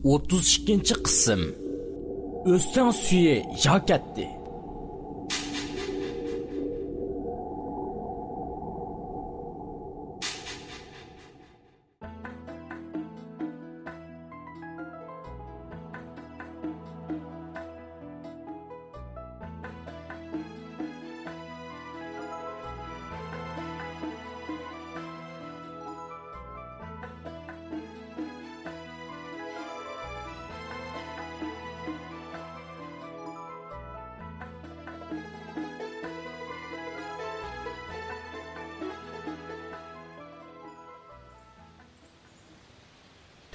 32 qism. O'stan suyi yok etdi.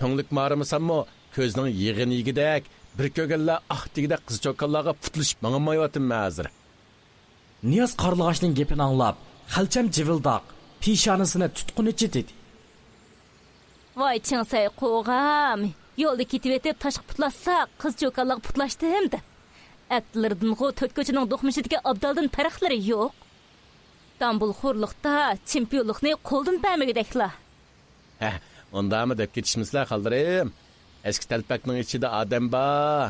To'nglik marimisanmi, ko'zning yig'in-yigidek, bir ko'galla degidek qiz-cho'qonlarga putlishib mangmayotibman hozir. Niyaz Qarlag'ashning gapini anglab, xalcham jivildoq peshonasini tutqunichi dedi. Voy chinsay qo'g'am, yo'lda ketib etib tashqi putlasa, qiz-cho'qonlarga putlashdim deb. Atlardan g'o to'tkochining do'qmishidagi abdaldan farqlari yo'q. Dambul xo'rliqda chempionlikni qo'ldan bermagideklar. Ondamı deb ketishmisizlar qaldirim. Eski talpakning ichida odam bor.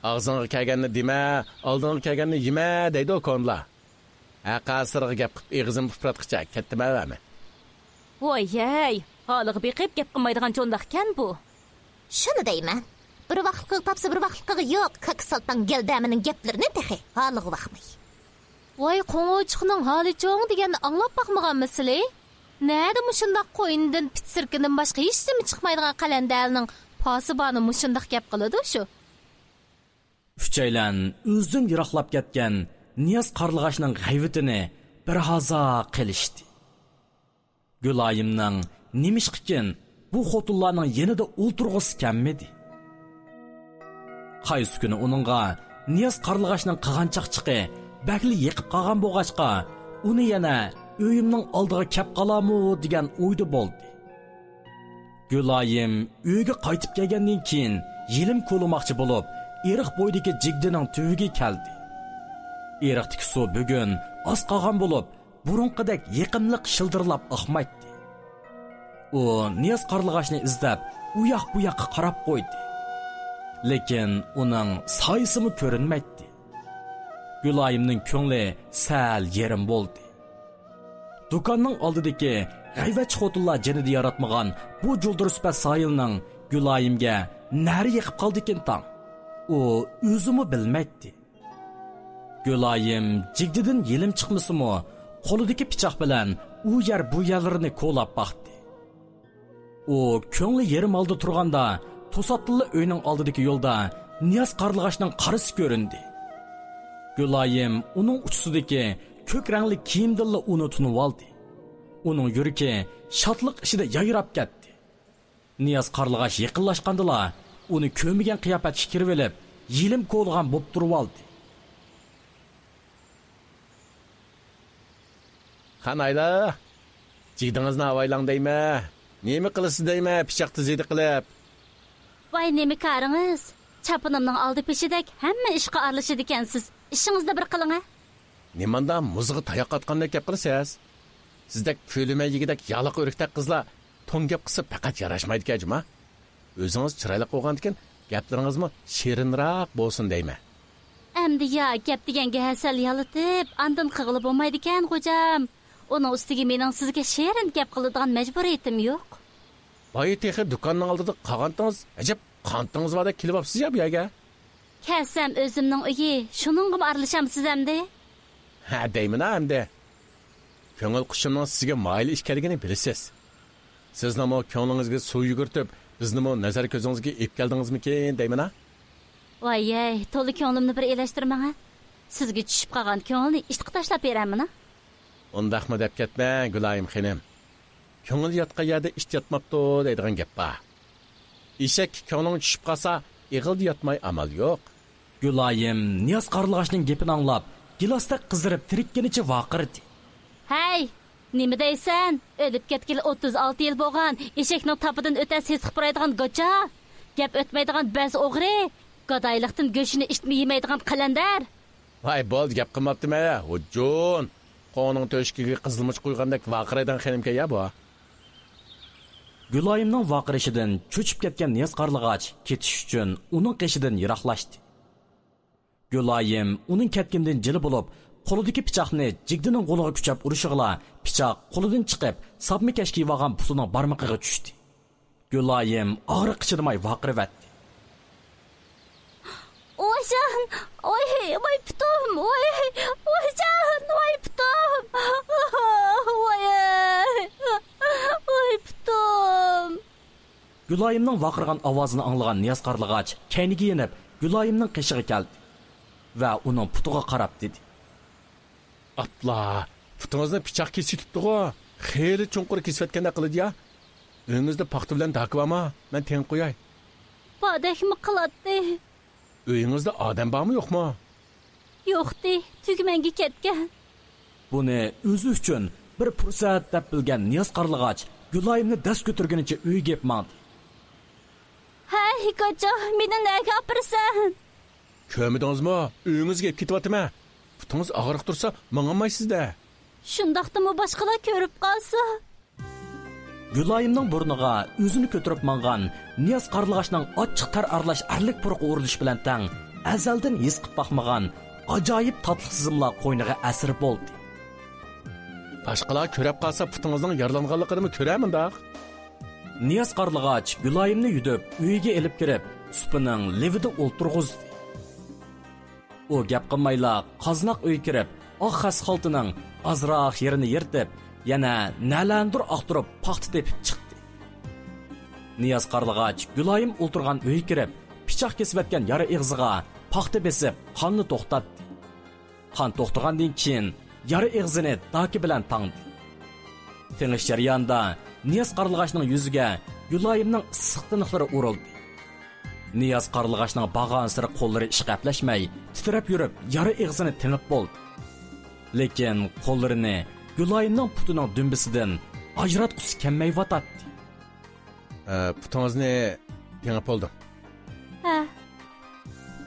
Og'zingga kelganni dema, oldingga kelganni yema deydi o'konlar. Qasirga gap qilib eg'zim pufratqicha ketdimami? Voy-ey, holiga beqib gap qilmaydigan jo'ndoqkan bu. Shuni deyman. Bir vaqtga topsa bir vaqtga yo'q, kaksaltan geldamining gaplarini texi holiga vaqmay. Voy qo'ng'ochiqning holi cho'ng deganni anglab baqmaganmisizlar? Nerede muşundaq qo'yindan pitsirkidan boshqa hech nima chiqmaydigan qalandalning posiboni mushundaq gap qiladi shu. Uchaylan o'zdan yiroqlab ketgan Niyaz Qarlag'ashning g'ayvatini bir hazo qilishdi. Gulayimning nimishqikin bu xotinlarning yanida o'ltirg'isi kelmadi. Qaysi kuni uningga Niyaz Qarlag'ashning qig'anchaqchiqi bakli yiqib qolgan bo'g'achqa uni yana uyimning oldiga kep qalamu degan o'yda bo'ldi. Gulayim uyga qaytib kelgandan keyin yilim ko'lmoqchi bo'lib, eriq bo'ydagi jigdining tuviga keldi. Eriqdagi suv bugun oz qolgan bo'lib, burunqidek yiqimliq shildirlab oqmaydi. U Niyaz Qarlag'ashni izlab, u yoq bu yoqqa qarab qo'ydi. Lekin uning soyisimi ko'rinmaydi. Gulayimning ko'ngli sal yerim bo'ldi. Dukanning oldidagi g'ayvat xotinlar jinida yaratmagan bu juldursipat soyilning Gulayimga nari yiqib qoldi ekan tang. U o'zimi bilmaydi. Gulayim jigdidan yilim chiqmasimi, qo'lidagi pichoq bilan u yer bu yerlarini qo'lab baqdi. U ko'ngli yerim oldi turganda, to'satlı uyning oldidagi yo'lda Niyaz Qarlag'ashning qarisi ko'rindi. Gulayim uning uchisidagi ko'k rangli kiyimdilla uni tunib oldi. Uning yuragi shodlik ichida yayrab ketdi. Niyaz Qarlag'ash yaqinlashgandila, uni ko'migan qiyofatga kirib olib, yilim qo'lgan bo'p turib oldi. Qanayla? Jigdingizni avaylang deymi? Nima qilasiz deymi? Pichoqni zedi qilib. Voy nima qaringiz? Chapinimning oldi peshidek hamma ishga aralashadi ekansiz. İşinizde bir qiling. Nimanda muzg'i tayoq atgandek gap qilasiz? Sizdek ko'lima yigidek yaliq o'rikdak qizlar to'n gap qilsa faqat yarashmaydi kajma. O'zingiz chiroyli qo'ygan ekan, gaplaringizmi shirinroq bo'lsin deyman. Endi ya gap deganga hasal yalitib, andan qig'ilib bo'lmaydi ekan, xo'jam. Uning ustiga mening sizga shirin gap qiladigan majburiyatim yo'q. Voy texir do'konning oldida qolgandingiz, ajab qantingiz borda kelib olibsiz ya bu yerga. Kelsam o'zimning uyi, shuningga aralashamsiz hamda? Ha deyman hamda. Ko'ngil qushimning sizga mayli ish keligini bilasiz. Siz nima ko'nglingizga suv yugurtib, bizni mo nazar ko'zingizga ep keldingizmikin deyman. Voy, to'liq ko'nglimni bir elashtirmang. Sizga tushib qolgan ko'ngilni ishtiq tashlab beraman. Undaqmi deb ketmang, Gulayim xonim. Ko'ngil yotgan yerda ish yotmabdi deydigan gap bor. Eshak ko'ngling tushib qolsa, ig'ildi yotmay amal yo'q. Gulayim Niyaz Qarlag'ashning gapini anglab, gilosda qizdirib tirikkanicha vaqirdi. Hey, nima deysan? O'lib ketgili 36 yil bo'lgan, eshakning tapidan o'tas hesib quraydigan go'cha, gap o'tmaydigan baz o'g'ri, go'dayliqdan go'shini ishtmi yemaydigan qalandar. Voy, bo'ldi gap qilmabdimi? Hujjon. Qo'ning to'shkiga qizilmoch qo'ygandek vaqiraydan xonimga ya bu. Gülayimning vaqirishdan cho'chib ketgan Niyaz Qarlig'ach ketish uchun uning qeshidan yiroqlashdi. Gülayim uning ketgandan jili bo'lib, qo'lidagi pichoqni jigdining qo'liga kuchab urishig'la, pichoq qo'lidan chiqib, sapmi kashkib olgan pulining barmog'iga tushdi. Gülayim og'riq chidamay vaqirvatdi. Oycan, oy putum, oycan, oy putum. Oy putum. Gülayimning vaqirgan ovozini anglagan Niyaz Qarlig'ach kayniga yenib, Gülayimning qishiga keldi va uning putiga qarab dedi. Atla, putingizni pichoq kesitibdi-ku. Xeyli chunqur kesayotganda qiladi-ya. Uyingizda paxta bilan takvama, men teng qo'yay. Badakmi qiladi? Uyingizda odam bormi, yo'qmi? Yo'qdi, tugmanga ketgan. Buni o'zi uchun bir fursat deb bilgan Niyaz Qarlig'ach Gülayimni dast ko'targanicha uyga ketmadi. Hey, hikocha, meni nega apirsan? Ko'midingizmi? Uyingizga ketyapman. Putingiz og'riq tursa, mang'olmaysizda. Shundaqdimi boshqalar ko'rib qolsa? Gülayimning burniga o'zini ko'tarib mangan Niyaz Qarlig'achning ochiq tar arlash arlik purqi urilish bilan tang azaldan his qilib boqmagan ajoyib tatli sizimlar qo'yniga asir bo'ldi. Boshqalar ko'rib qolsa, putingizning yaralanganligini ko'raman-da. Niyaz Qarlig'ach Gülayimni yudib, uyiga elib kirib, supining levida o'ltirg'izdi. U gap qilmayla qaznoq uy kirib, oq xas xaltining azroq yerini yirtib, yana nalandur aqtirib paxta tepib chiqdi. Niyaz Qarlig'ach Gülayim o'ltirgan uyga kirib, pichoq kesib o'tgan yara ig'ziga paxta besib, qonni to'xtatdi. Qon to'xtagandan keyin yara ig'zini daki bilan tangdi. Tingish jarayonida Niyaz Qarlig'achning yuziga Gülayimning issiq tiniqlari urildi. Niyaz Qarlig'achning bag'an siri qo'llari ishqaplashmay, titrab yurib, yara ig'zini tinib bo'ldi. Lekin qo'llarini Gülayimning putining dumbisidan ajratqusi kelmayotdi. Putingizni yengib oldim. Ha.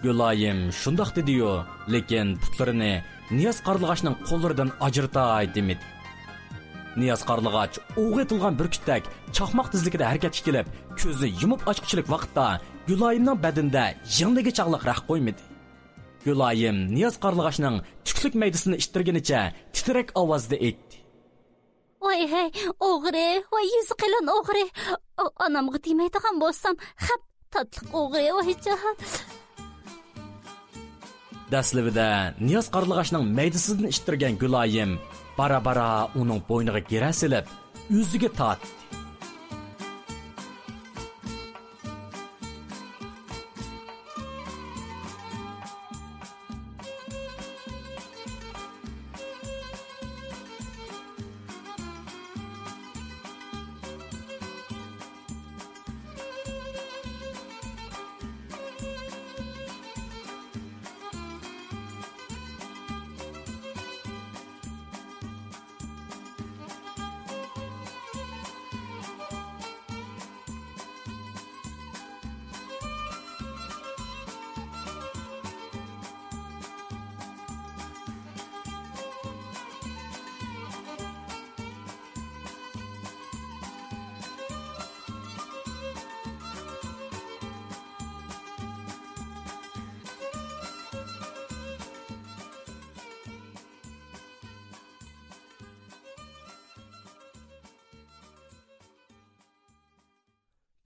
Gülayim shundoq dedi-yu, lekin putlarini Niyaz Qarlig'achning qo'llaridan ajratay demedi. Niyaz Qarlig'ach o'g'etilgan bir kütdak chaqmoq tezligida harakatga kelib, ko'zni yumib ochqichilik vaqtda Gülayimning badinda yengdagi chaqliq raq qo'ymadi. Gülayim Niyaz Qarlig'achning tuklik maydasini ishtirganicha titrak ovozda aytdi. Voy hey, o'g'ri, voy yuzi qilin o'g'ri. Onamga demaydigan bo'lsam, xap tatliq o'g'ri, voyjon. Daslivida Niyaz Qarlig'achning maydasidan ishtirgan Gülayim bara-bara uning bo'yniga gera silib, o'ziga tortdi.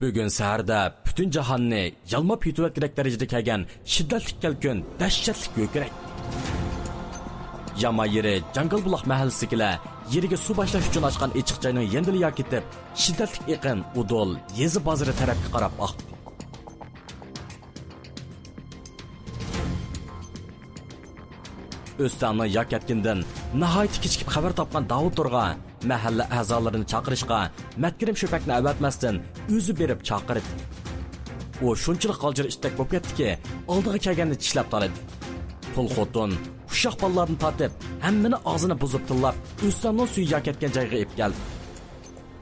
Bugun saharda butun jahonni yalmab yutayotgan darajada kelgan shiddatli kelkun, dahshatli ko'krak. Yama yeri Jangal buloq mahallasiga yeriga suv boshlash uchun ochgan ichiq joyning yendili yo'q ketib, shiddatli iqin udol yezi bozori tarafga qarab oqdi. O'stanni yo'q ketgandan nihoyat kichik xabar topgan Davud Turg'a mahalla a'zolarini chaqirishga Matkirim Sho'pakni avatmasdan o'zi berib chaqirdi. U shunchalik qoljir istak bo'lib ketdiki, oldiga kelganni tishlab qoladi. Pul xotin ushoq ballarni tortib, hammani og'zini buzib tillab, o'stanning suvi yo'q ketgan joyga olib keldi.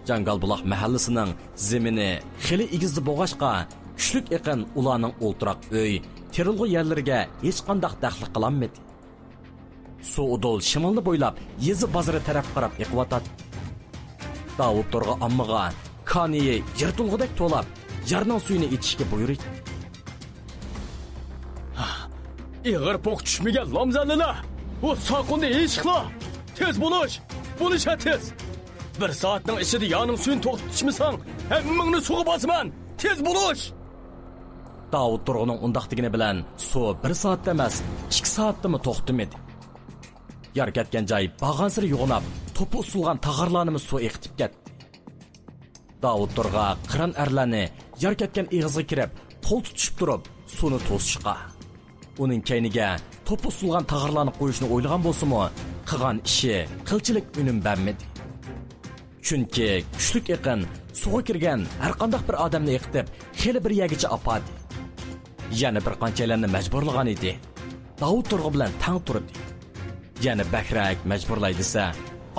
Jangal buloq mahallasining zemini xili igizli bo'g'ashqa, kuchlik iqin ularning o'ltiroq uy, terilg'u yerlariga hech qanday daxli qilolmadi. Suudol shimolni bo'ylab yezi bozori taraf qarab iqvatadi. Davud Turg'a ammiga kaniyi yırtılgıdek to'lab yarning suyini ichishga buyurdi. Ig'ir poq tushmagan lomzallilar. O soqinda eshiklar. Tez bo'lish. Bo'lish tez. 1 soatning ichida yoning suyini to'xtatishmasang, hammangni suvga bosaman. Tez bo'lish. Davud Turg'unning undaqligini bilan suv 1 soatda emas, 2 soatdami to'xtamadi. Yer ketgan joy bag'ansir yo'g'inab, to'pi usulgan tag'irlanimiz suv eqitib ketdi. Davud Turg'a qiran arlarni yer ketgan ig'izga kirib, qo'l tutishib turib, suvni to'sishqa. Uning kayniga to'pi usulgan tag'irlarni qo'yishni o'ylagan bo'lsa-mu, qilgan ishi qilchilik unum bermadi. Chunki kuchlik eqin suvga kirgan har qanday bir odamni eqitib, xeli bir yergacha apadi. Yana bir qanchalarni majburlagan edi. Davud Turg'a bilan tang turdi. Yana bakrak majburlay desa,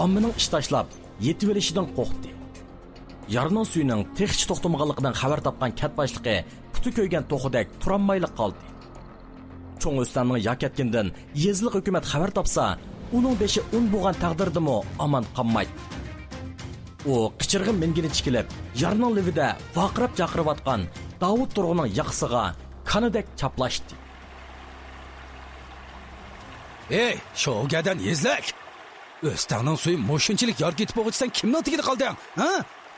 ommaning ish tashlab yetib olishidan qo'rqdi. Yarning suyuning texch to'xtamaganligidan xabar topgan kat boshlig'i puti ko'ygan to'xidek turolmayli qoldi. Cho'ng o'stanning yakatgandan yezliq hukumat xabar topsa, uning beshi un bo'lgan taqdirdimi aman qolmaydi. U qichirg'in mingini chikilib, yarning livida vaqirab chaqirayotgan Davud Turg'uning yaqsiga kanidek chaplashdi. Ey, sho'gadan yezlak. O'stangning suyi mo'shinchilik yor ketib o'g'itsan kimning tigida qolding? Ha?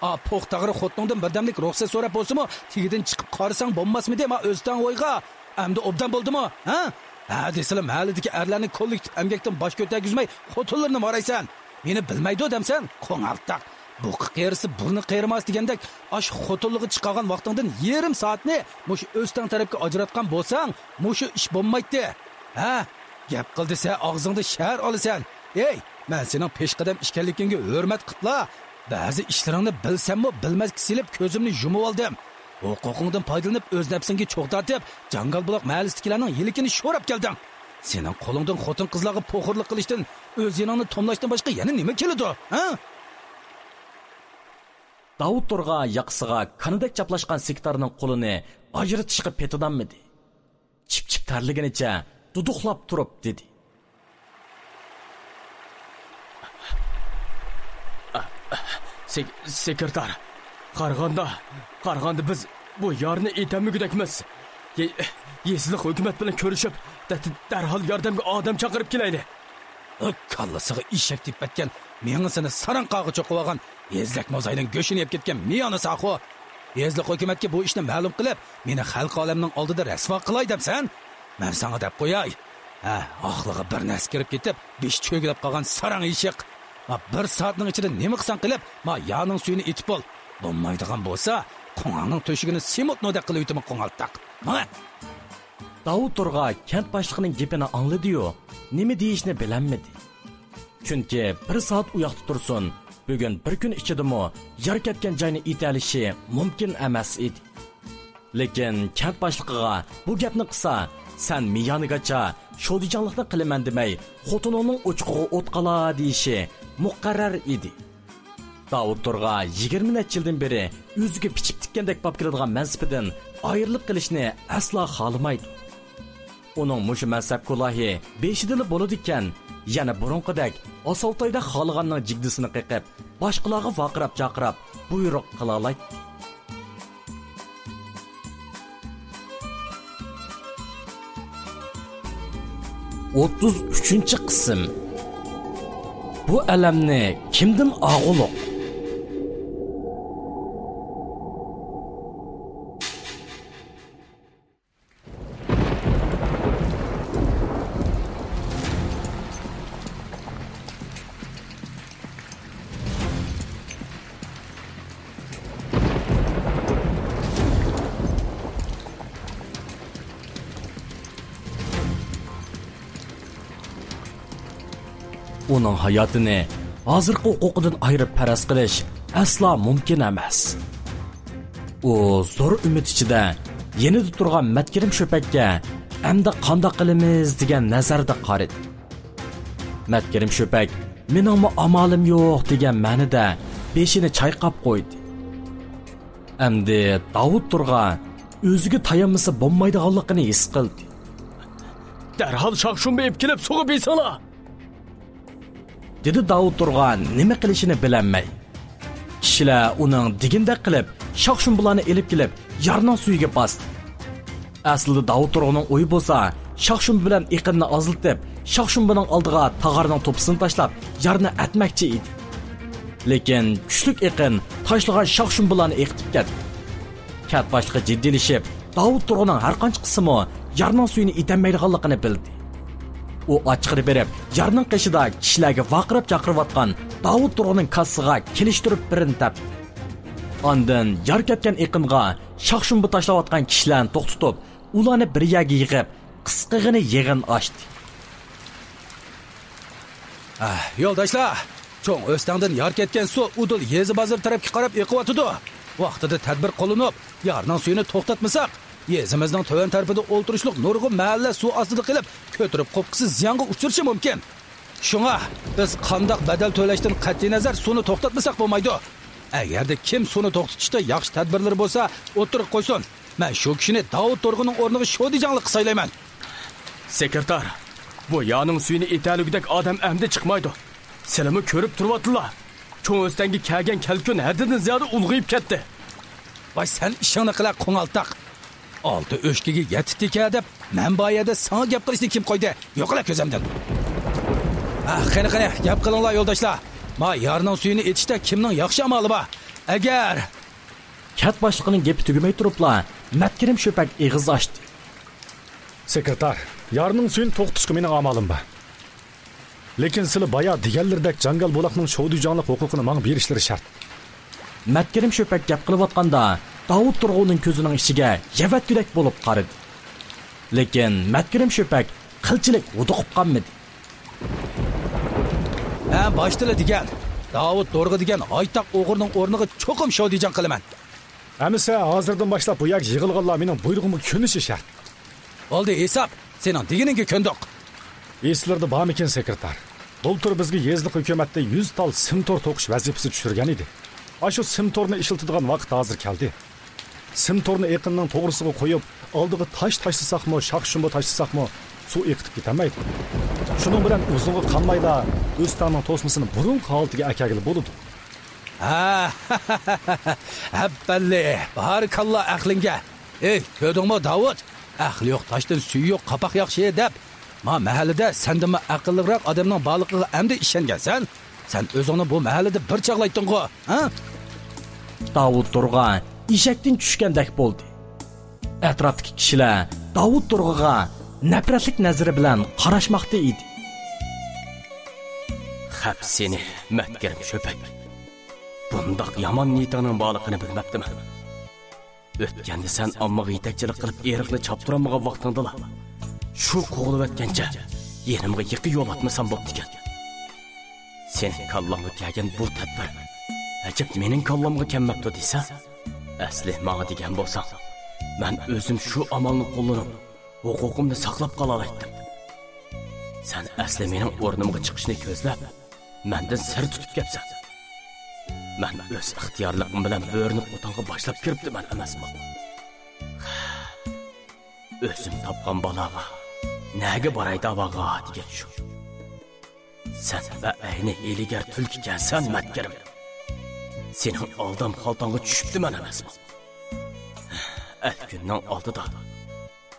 A poq tag'iri xotningdan birdamlik ruxsat so'rab bo'lsa-mu, tigidan chiqib qarsang bo'lmasmidi? Ma o'stang o'yga. Amdi obdan bo'ldimi? Ha? Ha, desalar mahalladagi erlarning kollektiv emgakdan bosh ko'targizmay xotinlarni moraysan. Meni bilmaydi odamsan, qo'ng'altaq. Bu qiyirisi burni qiyirmas degandek, ash xotinligi chiqargan vaqtingdan yarim soatni mush o'stang tarafga ajratgan bo'lsang, mush ish bo'lmaydi. Ha? Gap qil desa og'zingda shahar olasan. Ey, men sening peshqadam ishkanligingga hurmat qilma. Ba'zi ishlaringni bilsam-mu, bilmas kisilib ko'zimni yumib oldim. Huquqingdan foydalanib o'z nafsingga cho'g'datib, jangal buloq mahallasidagilarning yilikini sho'rab kelding. Sening qo'lingdan xotin qizlarga po'xirlik qilishdan, o'z yoningni tomlashdan boshqa yana nima keladi? Ha? Davud Turg'a yaqsiga kanidek chaplashgan sektorning qo'lini ajratishga petidanmidi. Chip-chip tarliganicha duduqlab turib dedi. Sekretar, qarg'anda biz bu yarni etamigidakmiz. Yezliq hukumat bilan ko'rishib, darhol yordamga odam chaqirib kelayli. Kallasiga eshak deb ketgan, menga seni saranqog'i cho'qib olgan, yezlak mozayning go'shini yeb ketgan miyoni saqo. Yezliq hukumatga bu ishni ma'lum qilib, meni xalq olamining oldida rasvo qilay debsan? Men senga deb qo'yay. Ha, oxliga bir nas kirib ketib, besh cho'gilib qolgan sarang eshik. Ma 1 soatning ichida nima qilsan qilib, ma yoning suyini etib ol. Bo'lmaydigan bo'lsa, qo'ng'angning to'shigini semotnoda qilib o'timi qo'ng'altaq. Mana. Davud Turg'a kent boshlig'ining gapini angladi-yu, nima deyishni bilolmadi. Chunki 1 soat u yoqda tursin, bugun bir kun ichidami yer ketgan joyni italishi mumkin emas edi. Lekin kent boshlig'iga bu gapni qilsa, sen miyonigacha sho'dijonlikni qilaman demay, xotiningning o'chqig'i o't qala deyishi muqarrar edi. Davud Turg'a 20 necha yildan beri o'ziga pichib tikkandek bo'lib keladigan mansibidan ayrilib qilishni asla xohlamaydi. Uning mush mansab kulohi beshidili bo'ladi ekan, yana burunqidek Osoltoyda xolganning jigdisini qiqib, boshqalarga vaqirab chaqirib, buyruq qila oladi. O'ttiz qism. Bu alamni kimdan og'uliq? Uning hayotini hozirgi huquqidan ayirib faraz qilish asla mumkin emas. U zo'r umid ichida yenida turgan Matkirim Sho'pakka endi qanday qilamiz degan nazarda qaradi. Matkirim Sho'pak "Mening amalim yo'q" degan ma'noda beshini chayqab qo'ydi. Endi Davud Turg'a o'ziga tayanmasa bo'lmaydiganligini his qildi. Darhol shoqshunba ib kelib sug'ib besala. Dedi Davud Turg'a nima qilishini bilolmay. Kishilar uning digindek qilib, shoqshumbularni elib kelib, yarning suyiga bosdi. Aslida Davud Turg'unning o'yi bo'lsa, shoqshumbu bilan iqinni aziltib, shoqshumbuning oldiga tag'arning to'pisini tashlab, yarni atmoqchi edi. Lekin kuchlik iqin tashlagan shoqshumbularni eqitib ketdi. Kat boshlig'i jiddilashib, Davud Turg'unning har qancha qismi yarning suyini itanmaydiganligini bildi. U ochiqni berib, yarning qishida kishilarga vaqirib chaqirayotgan Davud Turg'unning kassiga kelishtirib birini topdi. Ondan yar ketgan iqinga shoqshumbu tashlayotgan kishilarni to'xtatib, ularni bir yerga yig'ib, qisqig'ini yig'in ochdi. Yo'ldoshlar, cho'ng o'stangdan yar ketgan suv udul yezi bozor tarafga qarab eqiyotdi. Vaqtida tadbir qo'llanib, yarning suyini to'xtatmasak, yezimizning to'van tarafida o'ltirishlik nurg'un mahalla suv ostida qilib, ko'tirib qo'pqisi ziyonga uchirishi mumkin. Shunga biz qandoq badal to'lashdan qat'iy nazar suvni to'xtatmasak bo'lmaydi. Agarda kim suvni to'xtatishda yaxshi tadbirlar bo'lsa, o'tirib qo'ysin. Men shu kishini Davud Turg'unning o'rniga sho'dijanlik qisaylayman. Sekretar, bu yarning suyini etaligidek odam amdi chiqmaydi. Sizlarmi ko'rib turibsizlar. Cho'ng o'stanga kelgan kalkun haddidan ziyoda ulg'ayib ketdi. Voy sen ishingni qila qo'ngaltaq. Olti o'shkiga yetibdi-ka deb, men bu yerda sana gap qilishni kim qo'ydi? Yo'qlar ko'zimdan. Qani, gap qilinglar yo'ldoshlar. Ma yarning suyini etishda kimning yaxshi amali bor? Agar kat boshlig'ining gapi tugmay turiblar, Matkirim Sho'pak eg'iz ochdi. Sekretar, yarning suyini to'xtatishga mening amalim bor. Lekin sizlar boya deganlardek jangal buloqning sho'dijonlik huquqini menga berishlari shart. Matkirim Sho'pak gap qilayotganda Davud Turg'unning ko'zining ichiga yavatgudek bo'lib qaradi. Lekin Matkirim Sho'pak qilchilik uduqib qolmadi. Boshtilar degan Davud Turg'u degan aytaq o'g'irning o'rniga cho'qim sho'dijon qilaman. Amisa hozirdan boshlab bu yerga yig'ilganlar mening buyrug'imga ko'nishi shart. Oldi hisob, sening deganingga ko'ndiq. Eslarda bormikin sekretar? Bultur bizga yezlik hukumatda 100 tal simtor to'qish vazifasi tushirgan edi. Shu simtorni ishlatadigan vaqt hozir keldi. Simtorni iqinning to'g'risiga qo'yib, oldiga tosh tashlsaqmi, shoqshumbu tashlsaqmi, suv eqitib ketamaydi. Shuning bilan uzunga qolmayda o'stanning to'smasini burun holatiga akagili bo'ladi. Habballi, barakalloh aqlinga. Ko'rdingmi Davud? Aqli yo'q, toshdan suv yo'q, qapoq yaxshi deb. Ma mahallada sendimi aqlliroq odamning borligiga endi ishongansan? Sen o'zingni bu mahallada bir chaqlaytding-ku, ha? Davud Turg'a eshakdan tushgandek bo'ldi. Atrofdagi kishilar Davud Turg'aga nafratlik nazari bilan qarashmoqda edi. Xap seni, Matkirim Sho'pak. Bundoq yomon niyatingning borligini bilmabdiman. O'tganda sen ommaga yetakchilik qilib eriqni choptirolmagan vaqtingdalar. Shu qo'g'ilib yerimga yiqi yo'l atmasam bo'pti ekan. Sening kallamga kelgan bu tadbir ajab mening kallamga kelmabdi desa, asli menga degan bo'lsang, men o'zim shu amalni qo'llanib, huquqimni saqlab qola oldim. Sen asli mening o'rnimga chiqishni ko'zlab, mendan sir tutib kelsan. Men o'z ixtiyorligim bilan bo'rni o'tonga boshlab kiribdiman emasmi? O'zim topgan balaga nega boraydi avaga degan shu. Sen va ayni eligar tulki kelsan Matkirim. Sening oldam xaltonga tushibdiman emasmi? Kunning oldida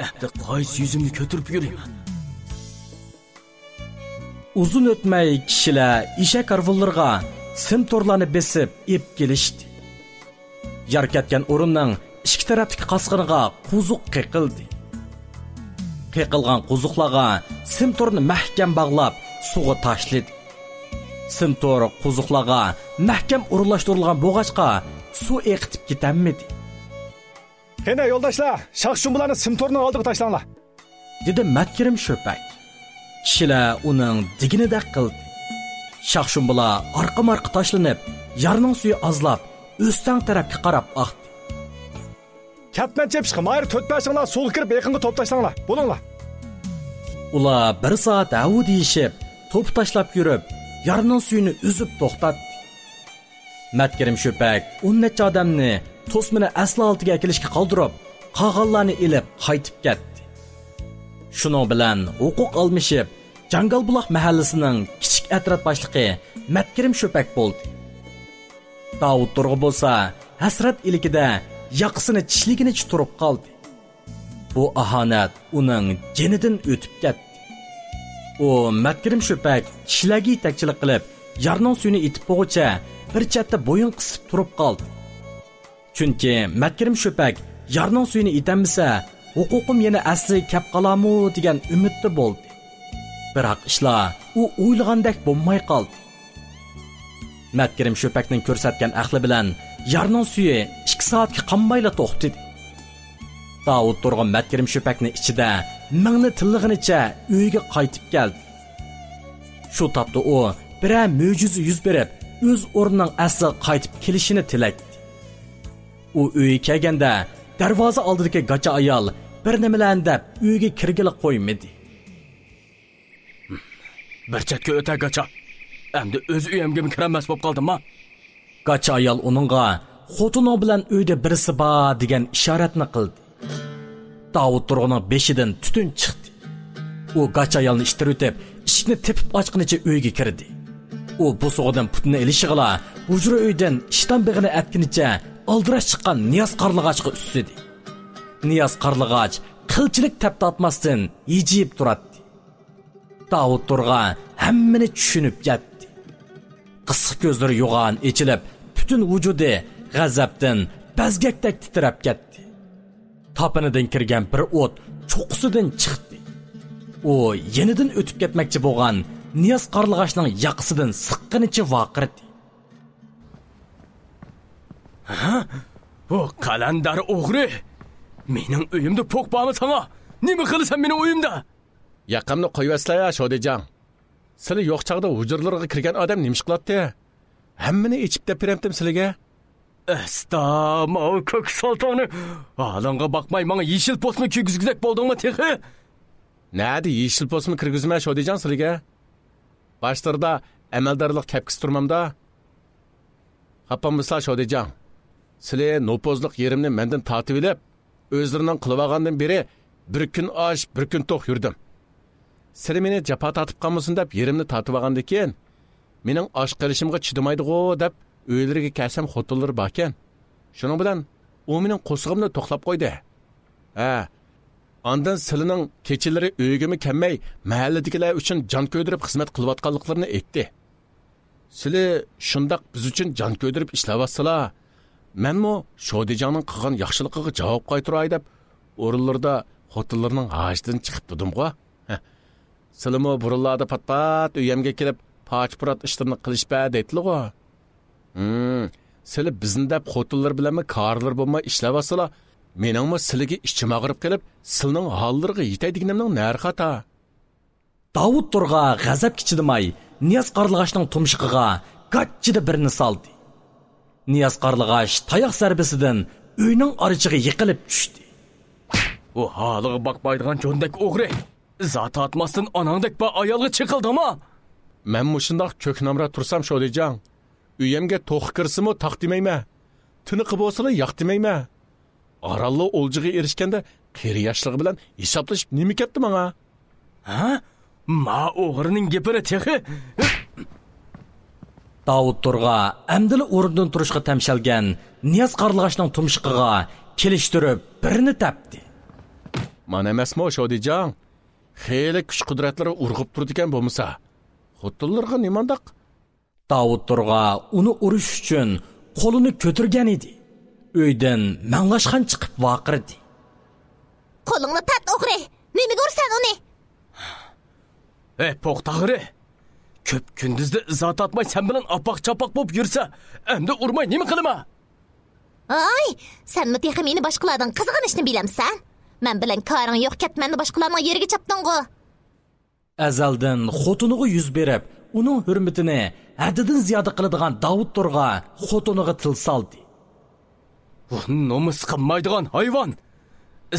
endi qaysi yuzimni ko'tirib yurayman? Uzun o'tmay kishilar eshak arvonlarga simtorlarni besib ep kelishdi. Yar ketgan o'rinning ikki tarafdagi qasqiniga quzuq qiqildi. Qiqilgan quzuqlarga simtorni mahkam bog'lab suvga tashladi. Simtor quzuqlarga mahkam o'rinlashtirilgan bo'g'achqa suv eqitib ketamidi. Qani yo'ldoshlar, shoqshumbularni simtorning oldiga tashlanglar, dedi Matkirim Sho'pak. Kishilar uning diginida qildi. Shoqshumbular orqa-marqa tashlanib, yarning suyi azlab, o'stan tarafga qarab oqdi. Katman chepishqa mayr 4-5inglar suvga kirib yaqinga to'p tashlanglar. Bo'linglar. Ular 1 soat avu deyishib, to'p tashlab yurib, yarning suyini uzib to'xtatdi. Matkirim Sho'pak 10 necha odamni to'smini asli oltiga kelishga qoldirib, qog'onlarni ilib qaytib ketdi. Shuning bilan huquq almishib, Jangalbuloq mahallasining kichik atrot boshlig'i Matkirim Sho'pak bo'ldi. Davud Turg'a bo'lsa, hasrat ilikida yaqisini tishliginicha turib qoldi. Bu ahonat uning jinidan o'tib ketdi. U Makrim Sho'pak kishilarga yetakchilik qilib, yarning suyini itib bo'g'icha bir chatda bo'yin qisib turib qoldi. Chunki Makrim Sho'pak yarning suyini itamisa, huquqim yana asli kap qolamu degan umidda bo'ldi. Biroq ishlar u o'ylagandek bo'lmay qoldi. Makrim Sho'pakning ko'rsatgan aqli bilan yarning suyi 2 soatga qolmayla to'xtadi. Davud Turg'a Makrim Sho'pakni ichida mingni tillig'inicha uyiga qaytib keldi. Shu topda u bir mo'jiza yuz berib, o'z o'rnining asli qaytib kelishini tilakdi. U uyga kelganda darvoza oldidagi gacha ayol bir nimalarni deb uyga kirgili qo'ymadi. Bir chetga o'ta gacha. Endi o'z uyimga kiramas bo'lib qoldim-ma? Gacha ayol uningga xotini bilan uyda birisi bor degan ishoratni qildi. Davud Turg'aning beshidan tutun chiqdi. U gacha ayolni ishtirib o'tib, eshikni tepib ochqinicha uyga kirdi. U bu so'g'dan putni ilishig'ila, hujra uydan ishdan beg'ini atginicha aldirash chiqqan Niyoz Qarlig'achga ustidi. Niyoz Qarlig'ach qilchilik taptatmasdan yejib turadi. Davud Turg'a hammani tushunib yetdi. Qisiq ko'zlari yo'g'an echilib, butun vujudi g'azabdan bazgakdek titrab ketdi. Topinidan kirgan bir o't cho'qqisidan chiqdi. U yenidan o'tib ketmoqchi bo'lgan Niyoz Qarlig'achning yaqisidan siqqanicha vaqirdi. Ha? O qalandar o'g'ri. Mening uyimda po'q bormi sana? Nima qilasan mening uyimda? Yaqamni qo'yasizlar-ya, Shodijon. Sizlar yo'q chaqda hujurlarga kirgan odam nimish qiladi? Hammani ichib deb beramdim sizlarga. Astamol ko'k sultoni. Alanga boqmay, menga yeshil posma kigizgizak bo'ldingmi texi? Nadi yeshil posma kirgizma Shodijon sizlarga? Boshlarda amaldorlik kapkis turmamda. Xapammislar Shodijon. Sizlar nopozlik yerimni mendan tortib olib, o'zlarining qilib olgandan beri bir kun osh, bir kun to'q yurdim. Sizlar meni jafo tortib qolmasin deb yerimni tortib olgandan keyin, mening osh qilishimga chidamaydi-ku deb o'ylariga kelsam xotinlar bor ekan. Shuning bilan u mening qo'sig'imni to'xtab qo'ydi. Ondan sizlarning kechalari uyigimi kelmay, mahalladagilar uchun jon ko'ydirib xizmat qilayotganliklarini aytdi. Sizlar shundoq biz uchun jon ko'ydirib ishlayapsizlar. Menmi Shodijonning qilgan yaxshiligiga javob qaytaray deb o'rinlarda xotinlarning hajdan chiqib turdim-ku. Sizlarmi burunlarda pat-pat uyimga kelib, poch-purat ishlarni qilishpa deydilar-ku. Sizlar bizni deb xotinlar bilanmi karlar bo'lmay ishlayapsizlar. Meningmi sizlarga ishchim og'rib kelib, sizning hollariga yetaydiganimning nari xata. Davud Turg'a g'azab kichidimay, Niyoz Qarlig'achning tumshug'iga gachchida birini soldi. Niyoz Qarlig'ach tayoq zarbasidan uyning orichiga yiqilib tushdi. O holiga boqmaydigan jo'ndak o'g'ri. Zot atmasdan onangdek ba ayolga chiqildimi? Men mushundoq ko'knamra tursam Shodijon, uyimga to'q kirsimi taq demayman. Tiniqi bo'lsa yo'q demayman. Arallo o'ljiga erishganda qeri yoshligi bilan hisoblashib nima ketdi menga? Ha? Ma o'g'rining gapini texi. Davud Turg'a amdili o'rnidan turishga tamshalgan Niyoz Qarlig'achning tumshug'iga kelishtirib birini tepdi. Mana emasmi Shodijon? Xeyli kuch-qudratlari urg'ib turdigan bo'lmasa, xotinlarga nimandoq? Davud Turg'a uni urish uchun qo'lini ko'targan edi. Uydan manglashgan chiqib vaqirdi. Qo'lingni tat o'g'ri. Nimaga ursan uni? Po'qtag'ri. Ko'p kunduzda zot atmay sen bilan apoq-chapoq bo'lib yursa, endi urmay nima qilma? Ay, sen mutexi meni boshqalardan qizg'anishni bilamsan? Men bilan qaring yo'q ketmanni boshqalarning yeriga chapding-ku. Azaldan xotiniga yuz berib, uning hurmatini haddidan ziyoda qiladigan Davud Turg'a xotiniga til soldi. Nomus qilmaydigan hayvon.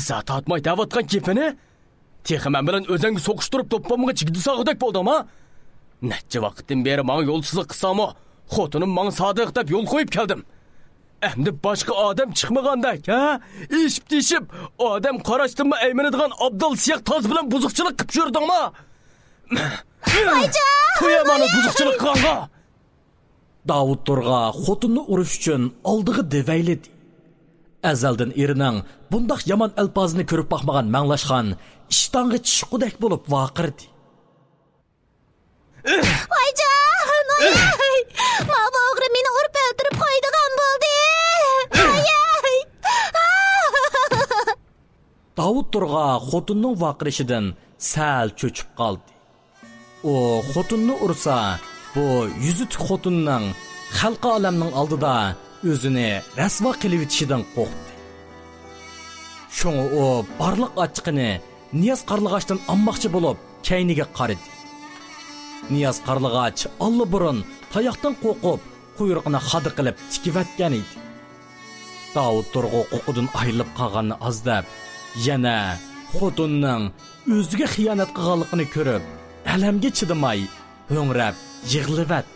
Zot atmay davatgan gapini texi men bilan o'zingni so'qishtirib to'ppamga chigdisog'idek bo'ldimi? Necha vaqtdan beri menga yo'lsizlik qilsam-o, xotinim menga sodiq deb yo'l qo'yib keldim. Endi boshqa odam chiqmaganda, ishib-tishib, odam qarashdimmi aymanadigan Abdul Siyoq toz bilan buzuqchilik qilib yurdingmi? Ayjon! Qo'yamani buzuqchilik qilganga. Davud Turg'a xotinni urish uchun oldig'i devaylidi. Azaldan erining bundaq yomon alpozini ko'rib boqmagan Manglashxon ishtonga chiqqudek bo'lib vaqirdi. Voyjon, oy! Ma o'g'ri meni urib o'ldirib qo'ydigan bo'ldi. Oy! Davud Turg'a xotinning vaqirishidan sal cho'chib qoldi. O xotinni ursa, bu yüzüt xotinning xalqi olamning oldida o'zini rasvo qilib etishidan qo'rqdi. Shunga o barliq ochiqini Niyaz Qarlag'achdan olmoqchi bo'lib, kayniga qaradi. Niyaz Qarlag'ach allaburun tayoqdan qo'rqib, quyruqini xadi qilib tikivatgan edi. Davud Turg'a qo'rqudan ayrilib qolganini azdab, yana xotinning o'ziga xiyonat qilganligini ko'rib, alamga chidamay, ho'ngrab yig'livat.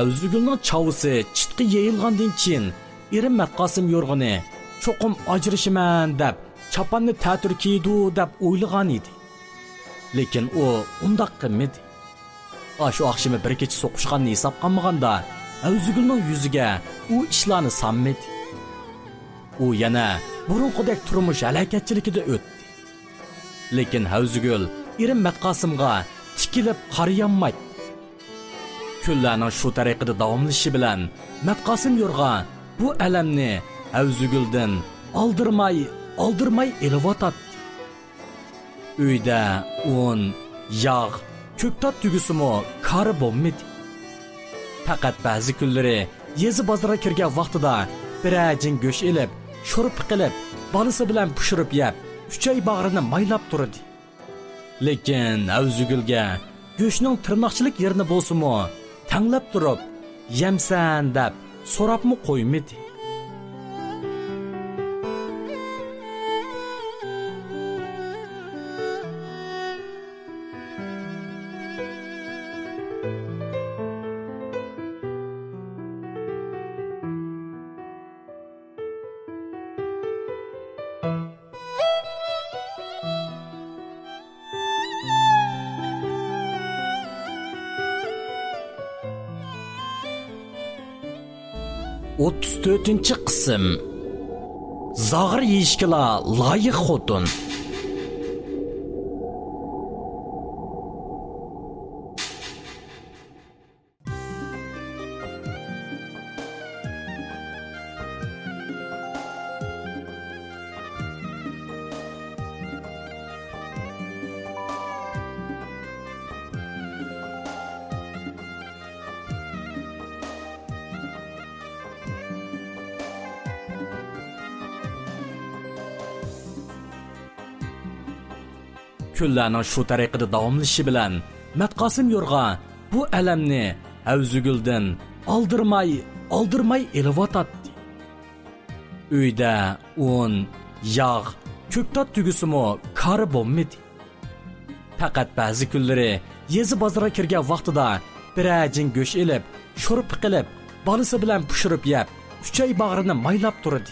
Avzugulning chavisi chitqi yeyilgandan keyin erim Matqosim yo'rg'ini cho'qim ajrishiman deb chaponni ta'tir kiydi deb o'ylagan edi. Lekin u undaq qilmadi. Shu oqshimi bir kecha so'qishganni hisob qilmaganda Avzugulning yuziga u ishlarni sammadi. U yana burunqidek turmush halokatchiligida o'tdi. Lekin Avzugul erim Matqosimga tikilib qarayolmaydi. Kunlarning shu tariqada davomlashishi bilan Matqosim yo'rg'a bu alamni Avzuguldan oldirmay elvatadi. Uyda un, yog', ko'ktat tugisimi kari bo'lmadi. Faqat ba'zi kunlari yezi bozorga kirgan vaqtida birajin go'sht elib, sho'rib qilib, bolasi bilan pishirib yeb, uchay bag'rini maylab turdi. Lekin Avzugulga go'shtning tirnoqchilik yerini bo'lsa-mu, tanlab turib, yemsan deb so'rabmi qo'ymadi. Otuz 34-chi qism. Zag'ir yeyishga loyiq xotin. Kunlarning shu tariqada davomlashishi bilan Matqosim yo'rg'a bu alamni Avzuguldan oldirmay elvatadi. Uyda un, yog', ko'ktat tugisimi kari bo'lmadi. Faqat ba'zi kunlari yezi bozorga kirgan vaqtida birajin go'sht elib, sho'rib qilib, bolasi bilan pishirib yeb, uchay bag'rini maylab turdi.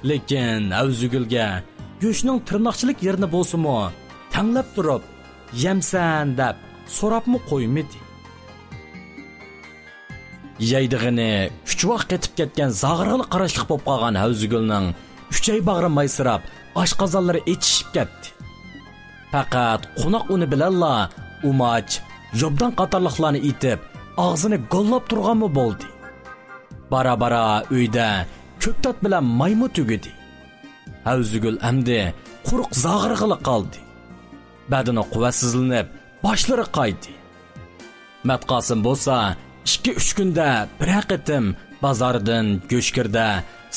Lekin Avzugulga go'shtning tirnoqchilik yerini bo'lsa-mu, tanlab turib, yemsan deb so'rabmi qo'ymadi. Yeydig'ini kuchvoq ketib ketgan zag'irg'ili qarashliq bo'lib qolgan Avzugulning uchay bag'ri maysirab, oshqozonlari etishib ketdi. Faqat qo'noq uni bilanla umoch, yobdan qatorliqlarni itib, og'zini gollab turganmi bo'ldi. Bara uyda ko'ktat bilan maymu tugidi. Havzugul amdi quruq zag'irg'ili qoldi. Badani quvvatsizlanib, boshlari qaydi. Matqosim bo'lsa 2-3 kunda bir qitim bozordan go'shkirda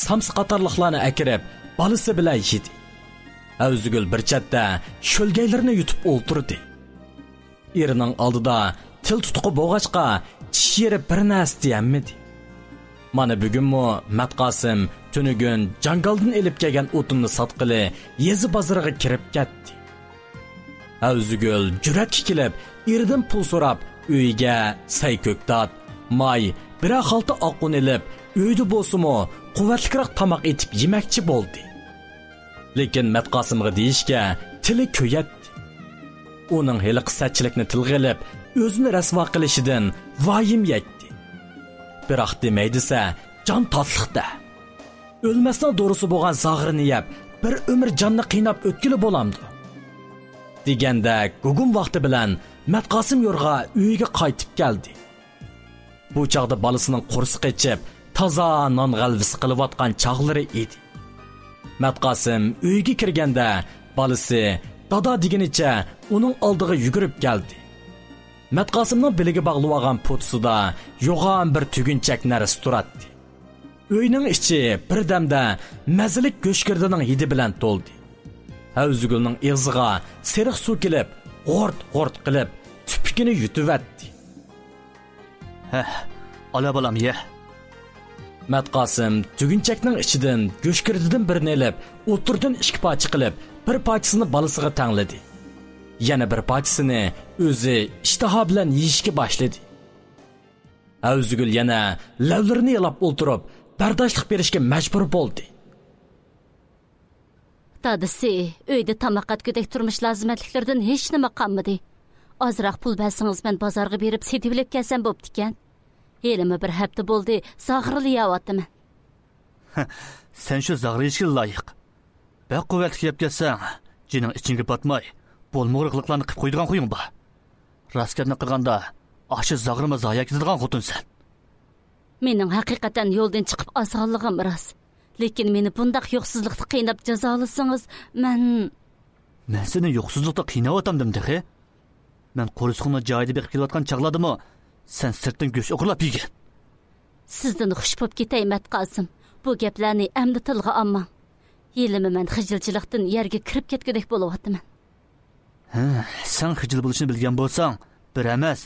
samsi qatorliqlarni akirib, balisi bilan yedi. Havzugul bir chatda sho'lgaylarni yutib o'ltirdi. Erining oldida til tutqi bo'g'achqa tish yeri bir narsa deyamidi. Mana bugunmi Matqosim tunugun jangaldan elib kelgan o'tinni sotqili yezi bozoriga kirib ketdi. Havzugul juratga kelib, eridan pul so'rab, uyiga sayko'ktat, may, bir xalta oqun elib, uyda bo'lsa-mu quvvatliroq tomoq etib yemakchi bo'ldi. Lekin Matqosimga deyishga tili ko'yatdi. Uning hali qissachilikni tilga olib, o'zini rasvo qilishidan vayim yetdi. Biroq demaydi-sa, jon totliqda. O'lmasdan doğrusu bo'lgan zag'rini yeb, bir umr jonni qiynab o'tkili bo'lamdi. Deganda gugum vaqti bilan Matqosim yo'rg'a uyiga qaytib keldi. Bu chaqda balasining qursi qechib, toza non g'alvisi qilayotgan chaqlari edi. Matqosim uyiga kirganda balasi dada deginicha uning oldiga yugurib keldi. Matqosimning biliga bog'lab olgan potsida yo'g'on bir tugunchak narsa turadi. Uyning ichi birdamda mazalik go'shkirdining hidi bilan to'ldi. Havzugulning ig'ziga seriq suv kelib, g'ort qilib, tupikini yutib-atdi. Ola bolam ye. Matqosim tugunchakning ichidan go'shkirdidan birini olib, o'tirdan 2 parcha qilib, bir parchasini balasiga tangladi. Yana bir parchasini o'zi ishtaha bilan yeyishga boshladi. Havzugul yana lavlarini yalab o'tirib, bardoshlik berishga majbur bo'ldi. Dadisi, uyda tamoqatgudek turmush lazimatliklaridan hech nima qolmadi. Ozroq pul bersangiz men bozorga berib setib olib kelsam bo'pti-kan. Elimi bir hafta bo'ldi, zag'rilayapman. Sen shu zag'rayishga loyiq. Baq quvvatli yeb kelsang, jining ichingga botmay, bo'lmoqliqlarni qilib qo'ydigan qo'ying bor. Raskatni qilganda, ashi zag'rima zoya ketadigan xotinsan. Mening haqiqatan yo'ldan chiqib osonligim rost. Lekin meni bundaq yo'qsizlikda qiynab jazolasangiz, men seni yo'qsizlikda qiynayotamdim dexe. Men qo'risxona joyida beqib kelayotgan chaqladimi? Sen sirtdan go'sht o'g'irlab yegan. Sizdan xush bo'lib ketay Matqosim. Bu gaplarni amdi tilga olmang. Yelimi men xijilchilikdan yerga kirib ketgudek bo'layapman. Sen xijil bo'lishni bilgan bo'lsang, bir emas,